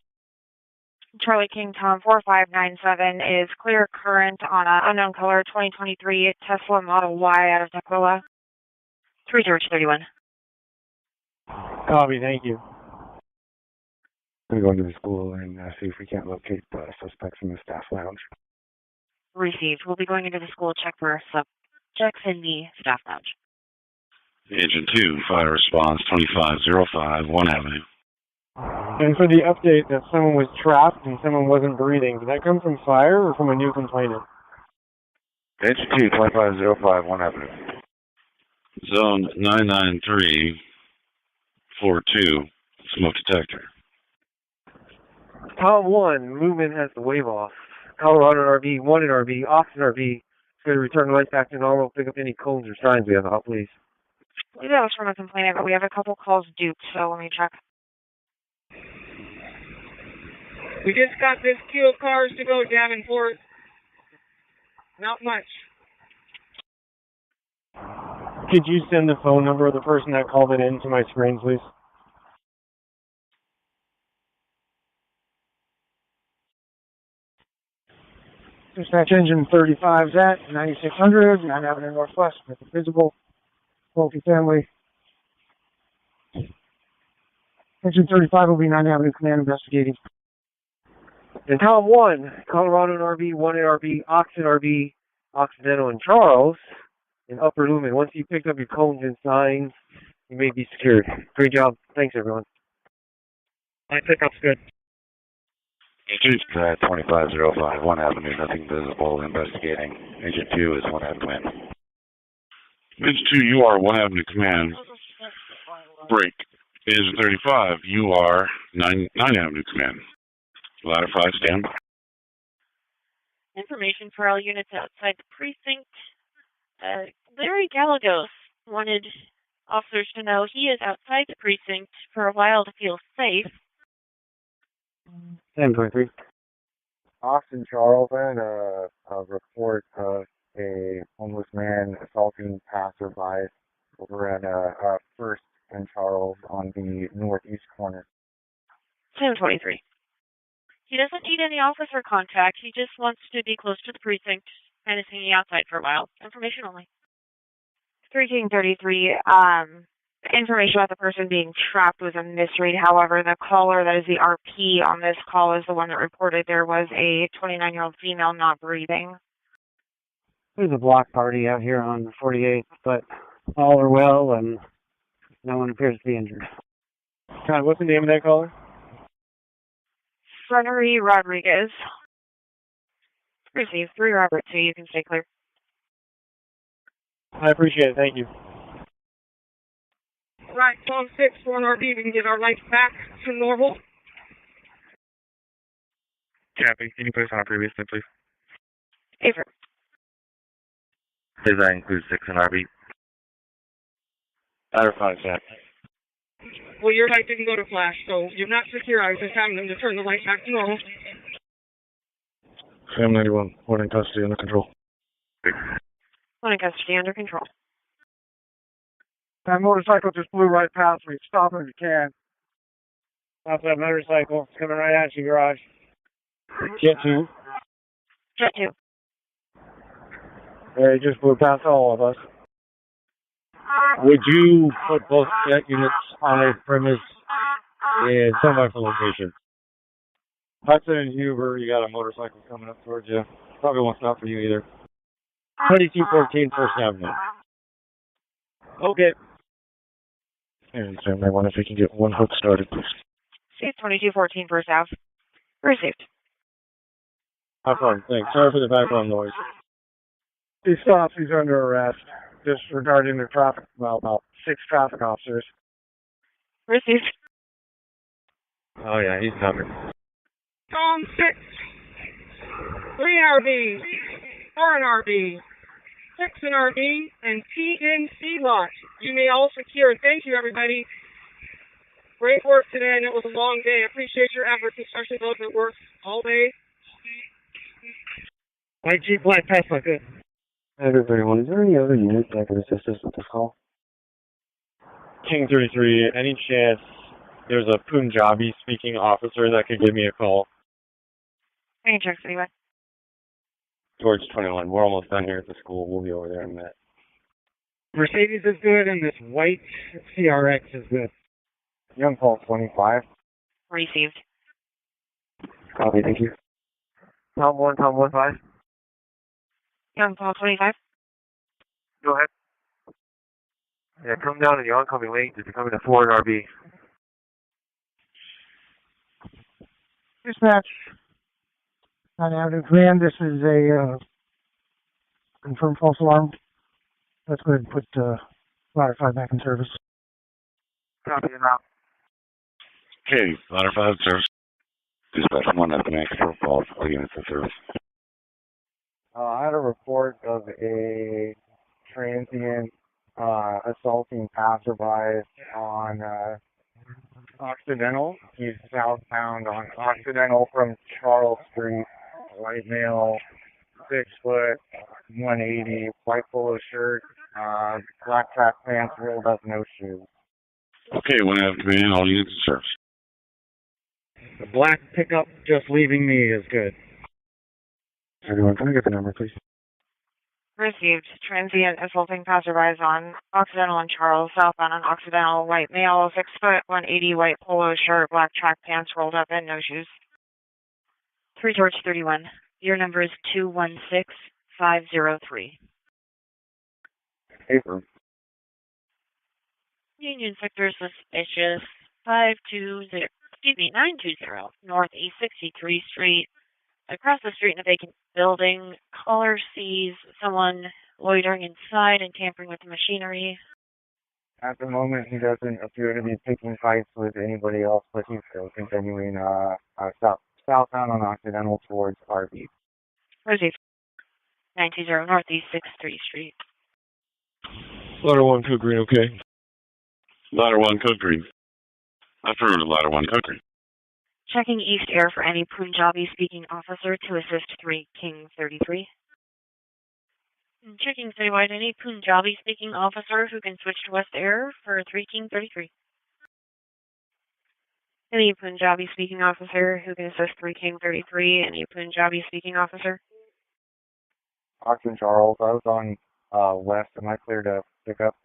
Charlie King Tom 4597 is clear, current on an unknown color 2023 Tesla Model Y out of Tacoma. 3 George 31. Copy, thank you. I'm going to the school and see if we can't locate the suspects in the staff lounge. Received. We'll be going into the school to check for subjects in the staff lounge. Engine 2, fire response, 2505, 1 Avenue. And for the update that someone was trapped and someone wasn't breathing, did that come from fire or from a new complainant? Engine 2, 2505, 1 Avenue. Zone 99342, smoke detector. Tom 1, movement has to wave off. Colorado RV, 1 in RV, Austin RV, is going to return right back to normal, pick up any cones or signs we have out, please. I believe that was from a complainant, but we have a couple calls duped, so let me check. We just got this queue of cars to go Davenport. Not much. Could you send the phone number of the person that called it in to my screen, please? Dispatch engine 35 is at 9600, 9 Avenue Northwest, with a visible multifamily. Engine 35 will be 9 Avenue Command investigating. And Tom 1, Colorado RV, 1 in RV, Oxen RV, Occidental and Charles, in Upper Lumen. Once you pick up your cones and signs, you may be secured. Great job. Thanks, everyone. My pickup's good. Agent 2505, 1 Avenue, nothing visible, investigating. Agent 2 is 1 Avenue Command. Agent 2, you are 1 Avenue Command. Break. Agent 35, you are 9 Avenue Command. Ladder 5, stand by. Information for all units outside the precinct. Larry Galagos wanted officers to know he is outside the precinct for a while to feel safe. 10.3. Austin Charles, I had a report of a homeless man assaulting passerby over at First and Charles on the northeast corner. 10:23. He doesn't need any officer contact. He just wants to be close to the precinct and is hanging outside for a while. Information only. 1333. Information about the person being trapped was a misread. However, the caller that is the RP on this call is the one that reported there was a 29-year-old female not breathing. There's a block party out here on 48th, but all are well and no one appears to be injured. Kind of, what's the name of that caller? Frennery Rodriguez. Received. 3 Robert 2, you can stay clear. I appreciate it. Thank you. Right, Tom 6, 1RB, we can get our lights back to normal. Copy. Can you put us on our previous list, please? Affirm. Does that include 6 and RB? Ladder 5, Jack. Well, your light didn't go to flash, so you're not secure. I was just having them to turn the light back to normal. Sam 91, one in custody under control. One in custody under control. That motorcycle just blew right past me. Stop if you can. Stop that motorcycle. It's coming right at you, garage. Jet 2. Jet 2. Yeah, he just blew past all of us. Would you put both jet units on a premise in some other location? Hudson and Huber, you got a motorcycle coming up towards you. Probably won't stop for you either. 2214 First Avenue. Okay. And Sam 91, if we can get one hook started, please. See, 2214 First Ave. Received. Have fun. Thanks. Sorry for the background noise. He stops. He's under arrest. Just regarding the traffic, well, about 6 traffic officers. Received. Oh, yeah, he's covered. Tom 6, 3 RB, 4 in RB, 6 in RB, and TNC lot. You may all secure. Thank you, everybody. Great work today, and it was a long day. I appreciate your efforts, especially those that worked all day. My Jeep Black Tesla, good. Ladder 31, is there any other units that could assist us with this call? King 33, any chance there's a Punjabi speaking officer that could give me a call? Any checks anyway? George 21, we're almost done here at the school. We'll be over there in a minute. Mercedes is good, and this white CRX is good. Young Paul 25. Received. Copy, thank you. Tom 1, Tom 15. Young Paul 25. Go ahead. Yeah, come down in the oncoming lanes if you're coming to 4 and RB. Dispatch. On Avenue Command, this is a confirmed false alarm. Let's go ahead and put Ladder 5 back in service. Copy and out. Okay, Ladder 5 service. Dispatch 1 up the next call for all units in service. I had a report of a transient assaulting passerbys on Occidental. He's southbound on Occidental from Charles Street. White male, 6 foot, 180, white polo shirt, black track pants, rolled up, no shoes. Okay, 1 out of command, all units in service. The black pickup just leaving me is good. Everyone, can I get the number, please? Received. Transient assaulting passerbys on Occidental and Charles, southbound on Occidental, white male, 6 foot, 180, white polo shirt, black track pants, rolled up, and no shoes. 3 George 31. Your number is 216503. Paper. Union sector suspicious 920 Northeast 63 Street. Across the street in a vacant building, caller sees someone loitering inside and tampering with the machinery. At the moment, he doesn't appear to be picking fights with anybody else, but he's still continuing southbound on Occidental towards RB. Received. 920 Northeast 63 Street. Ladder 1, code green, okay? Ladder 1, code green. Affirmative, Ladder 1, code green. Checking East Air for any Punjabi-speaking officer to assist 3 King 33. Checking citywide, any Punjabi-speaking officer who can switch to West Air for 3 King 33. Any Punjabi-speaking officer who can assist 3 King 33. Any Punjabi-speaking officer? Austin Charles, I was on west. Am I clear to pick up?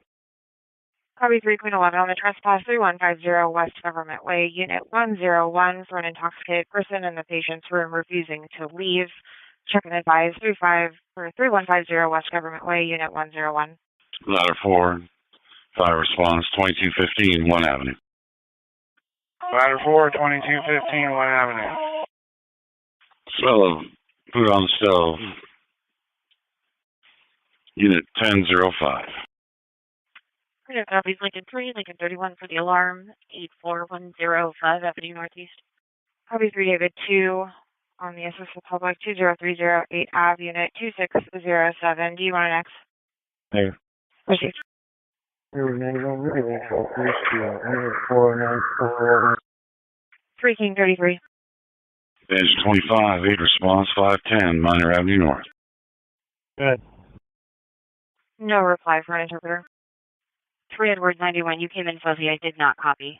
Copy 3 Queen 11 on the trespass 3150 West Government Way, Unit 101 for an intoxicated person in the patient's room refusing to leave. Check and advise 3150 West Government Way, Unit 101. Ladder 4, fire response 2215 1 Avenue. Ladder 4, 2215 1 Avenue. Smell of Food on the stove. Unit 1005. Clear copies Lincoln 3, Lincoln 31 for the alarm, 84105 Avenue Northeast. Copy 3 David 2 on the SS Public 20308 Ave Unit 2607. Do you want an X? Hey. Received. 3 King 33. Engine 25, 8 response, 510, Minor Avenue North. Good. No reply for an interpreter. 3 Edward 91. You came in fuzzy. I did not copy.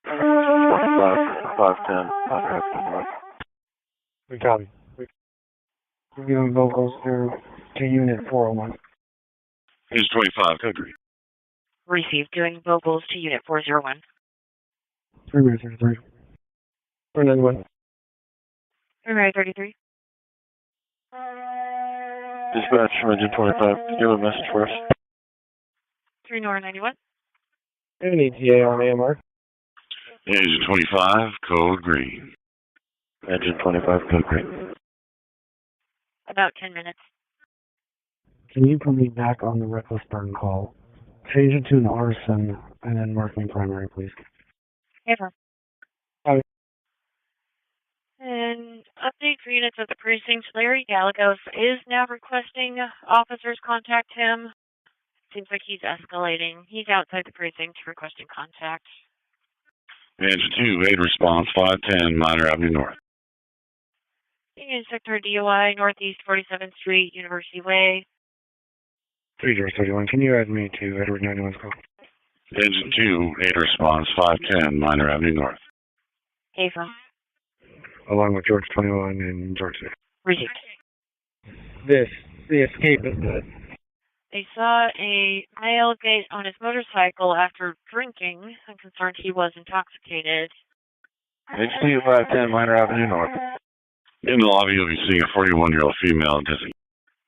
510. We copy. We're giving vocals to Unit 401. Engine 25, code green. Received. Doing vocals to Unit 401. 3 minutes 33. 491. 3 33. Dispatch from Engine 25. Do you have a message for us? 3 Nora 91. An ETA on AMR. Engine 25, code green. Engine 25, code green. About 10 minutes. Can you put me back on the reckless burn call? Change it to an arson and then mark me primary, please. Ever. Oh. And update for units at the precinct. Larry Gallegos is now requesting officers contact him. Seems like he's escalating. He's outside the precinct requesting contact. Engine 2, 8 response, 510, Minor Avenue North. Union Sector DOI, Northeast 47th Street, University Way. 3031, can you add me to Edward 91's call? Engine 2, 8 response, 510, Minor Avenue North. Ava. Along with George 21 and George 6. Received. The escape is good. They saw a male get on his motorcycle after drinking. I'm concerned he was intoxicated. Engine 510, Minor Avenue North. In the lobby, you'll be seeing a 41-year-old female dizzy.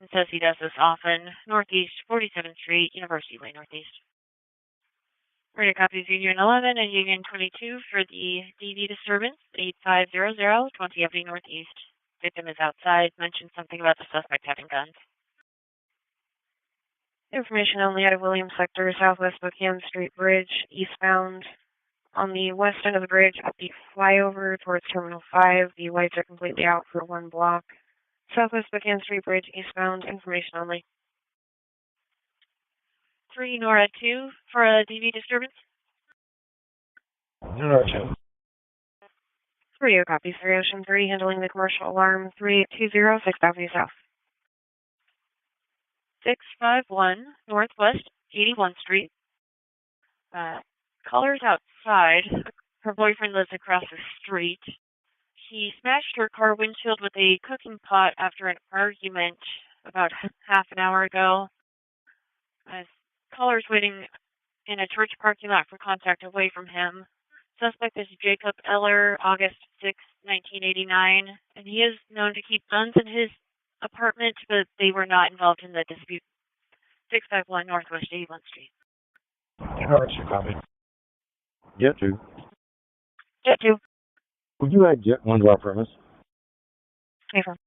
It says he does this often. Northeast 47th Street, University Way, Northeast. Radio copies Union 11 and Union 22 for the DV disturbance, 8500, 20 Avenue Northeast. Victim is outside. Mentioned something about the suspect having guns. Information only out of Williams Sector, Southwest Buchanan Street Bridge, eastbound. On the west end of the bridge, at the flyover towards Terminal 5, the lights are completely out for 1 block. Southwest Buchanan Street Bridge, eastbound, information only. 3 Nora 2 for a DV disturbance. Nora 2. 3 copies for Ocean 3, handling the commercial alarm, 3820 6th Avenue South. 651 Northwest 81st Street. Caller's outside. Her boyfriend lives across the street. She smashed her car windshield with a cooking pot after an argument about half an hour ago. Caller's waiting in a church parking lot for contact away from him. Suspect is Jacob Eller, August 6, 1989, and he is known to keep guns in his apartment, but they were not involved in the dispute. 651 Northwest 81st Street. Nora 2, copy. Jet 2. Jet 2. Would you add Jet 1 to our premise? Affirm.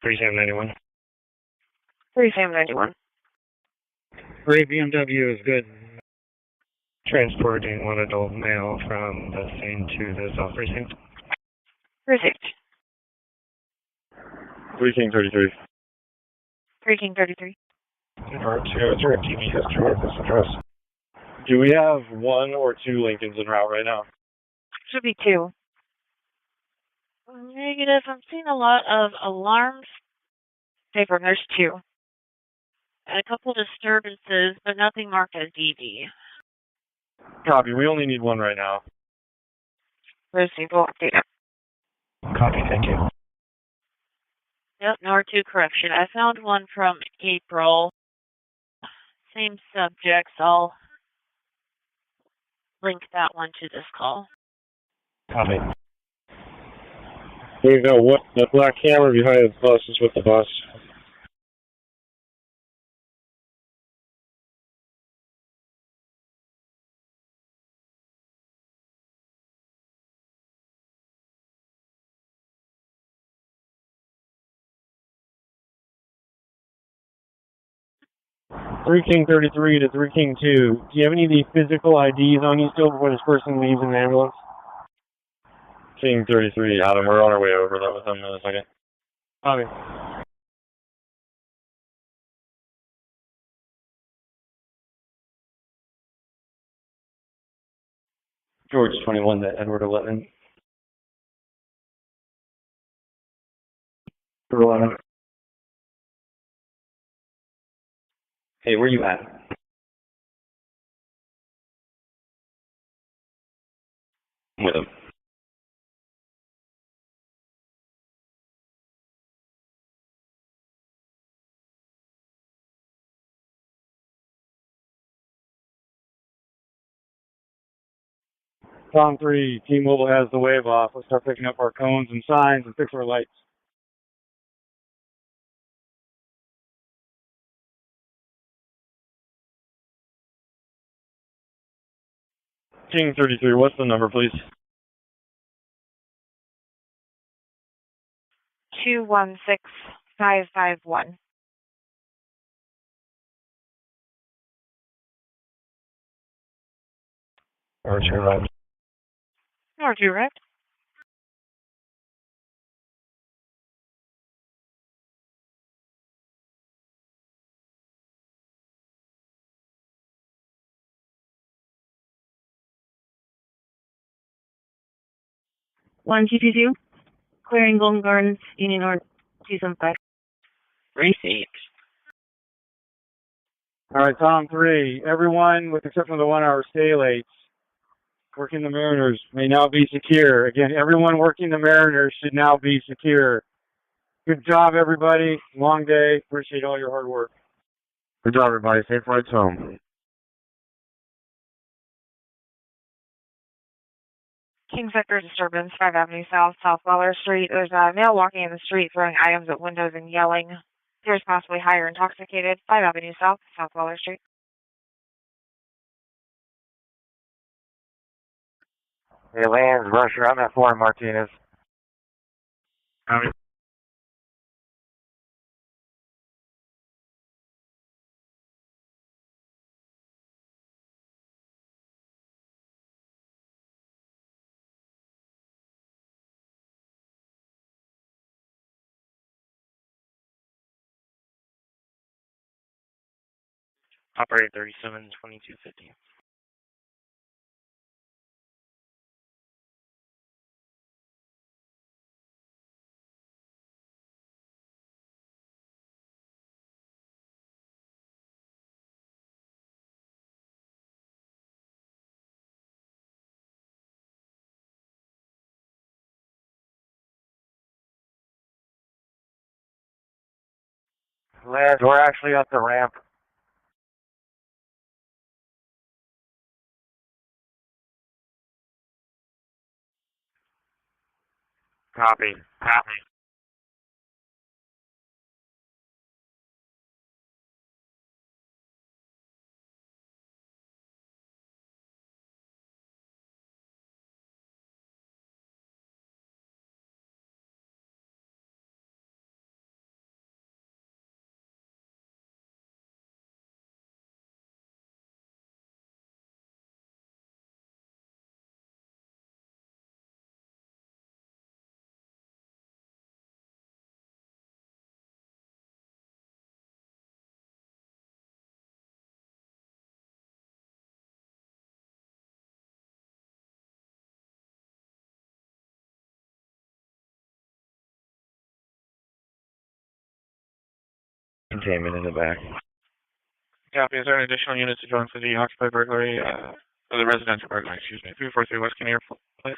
3791. 3791. Ray BMW is good. Transporting 1 adult male from the scene to the South Precinct. Received. 3 King 33. 3 King 33. Nora 2, is there a TV history of this address? Do we have 1 or 2 Lincolns en route right now? Should be 2. Negative. I'm seeing a lot of alarms. Paper, there's 2. And a couple disturbances, but nothing marked as DD. Copy. We only need 1 right now. Received. We'll update it. Copy. Thank you. Yep, Nor 2 correction. I found one from April. Same subjects. I'll link that one to this call. Copy. Here you go. What? The black camera behind the bus is with the bus. 3 King 33 to 3 King 2. Do you have any of the physical IDs on you still before this person leaves in the ambulance? King 33, Adam, we're on our way over. That was him in a second. Okay. George 21 to Edward 11. Carolina. Hey, where you at? With him. Tom 3, T-Mobile has the wave off. Let's start picking up our cones and signs and fix our lights. King 33, what's the number, please? 216551. R2 arrived. R2 arrived. One TP2, clearing Golden Gardens, Union North, 275. Received. All right, Tom 3, everyone with the exception of the 1 hour stay late working the Mariners may now be secure. Again, everyone working the Mariners should now be secure. Good job, everybody. Long day. Appreciate all your hard work. Good job, everybody. Safe rides home. King Sector disturbance, 5 Avenue South, South Weller Street. There's a male walking in the street throwing items at windows and yelling. Appears possibly high or intoxicated. 5 Avenue South, South Weller Street. Hey, Lance, Rusher, I'm at 4 Martinez. Operator 372250. Lance, we're actually at the ramp. Copy. Copy. Containment in the back. Copy. Is there any additional units to join for the occupied burglary, or the residential burglary, excuse me. 343 West Kinnear, please.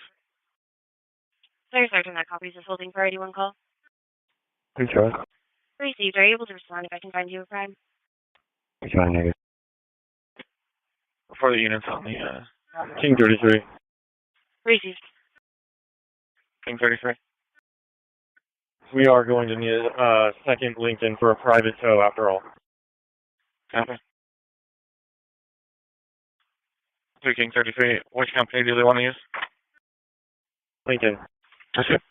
Sorry, Sergeant, that copy is holding priority 1 call. Who's yours? Received. Are you able to respond if I can find you a crime? Which one, nigga? For the units on the, King 33. Received. King 33. We are going to need a second Lincoln for a private tow after all. Copy. 3 King 33. Which company do they want to use? Lincoln. That's it.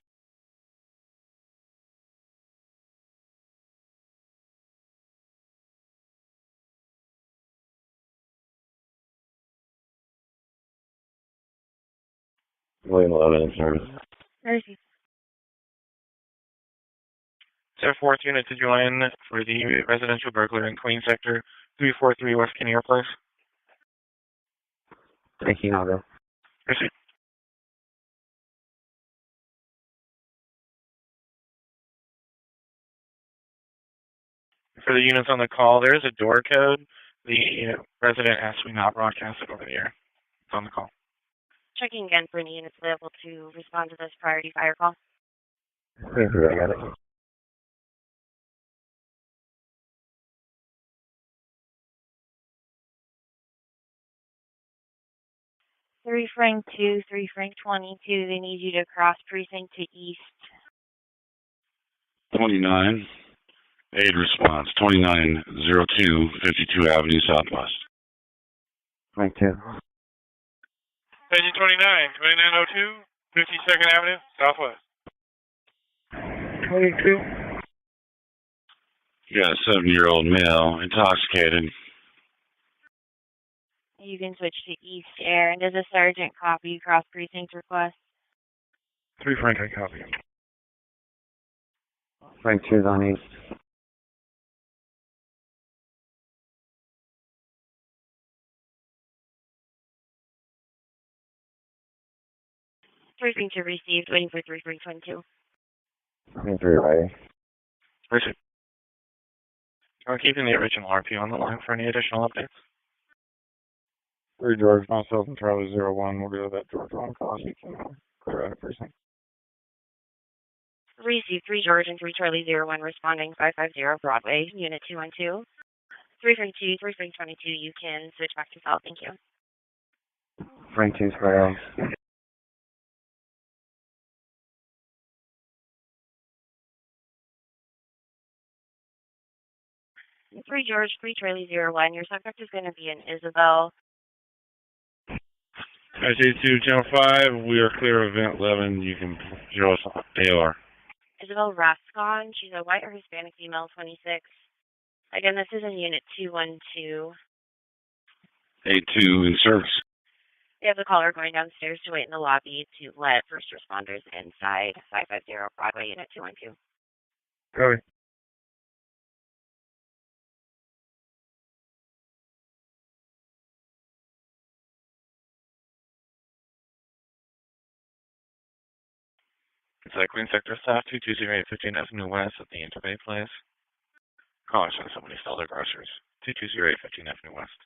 Lane 11 in service. Mercy. 4th unit to join for the residential burglary in Queen Sector, 343 West Kinnear Place. Taking I'll go. Mercy. For the units on the call, there is a door code. The resident asked me not broadcast it over the air. It's on the call. Checking again for any units available to respond to this priority fire call. I got it. 3 Frank 2, 3 Frank 22, they need you to cross precinct to east. 29. Aid response. 2902 52 Avenue Southwest. Frank 2. Engine 29, 2902, 52nd Avenue Southwest. 22. You got a 7-year-old male, intoxicated. You can switch to east air. And does a sergeant copy cross precinct request? 3 Frank, I copy. Frank 2's on east. Precinct to received, waiting for 3 Frank 22. 3 ready. Mercy. I'm keeping the original RP on the line for any additional updates. 3 George, myself and Charlie 01. We'll go to that George 1 call so you can clear out a precinct. Received 3 George and 3 Charlie 01 responding 550 Broadway, unit 212. 3 Frank 2, 3 Frank 22, you can switch back to south, thank you. Frank 2's ready. 3 George, 3 Charlie 01, your subject is going to be in Isabel. SJ2, Channel 5, we are clear of event 11. You can show us AR. Isabel Rascon, she's a white or Hispanic female, 26. Again, this is in unit 212. 82 in service. We have the caller going downstairs to wait in the lobby to let first responders inside 550 Broadway, unit 212. Copy. It's Queen Sector staff, 220 15 Avenue West at the Interbay Place. Caution, somebody stole their groceries. 220 15 Avenue West.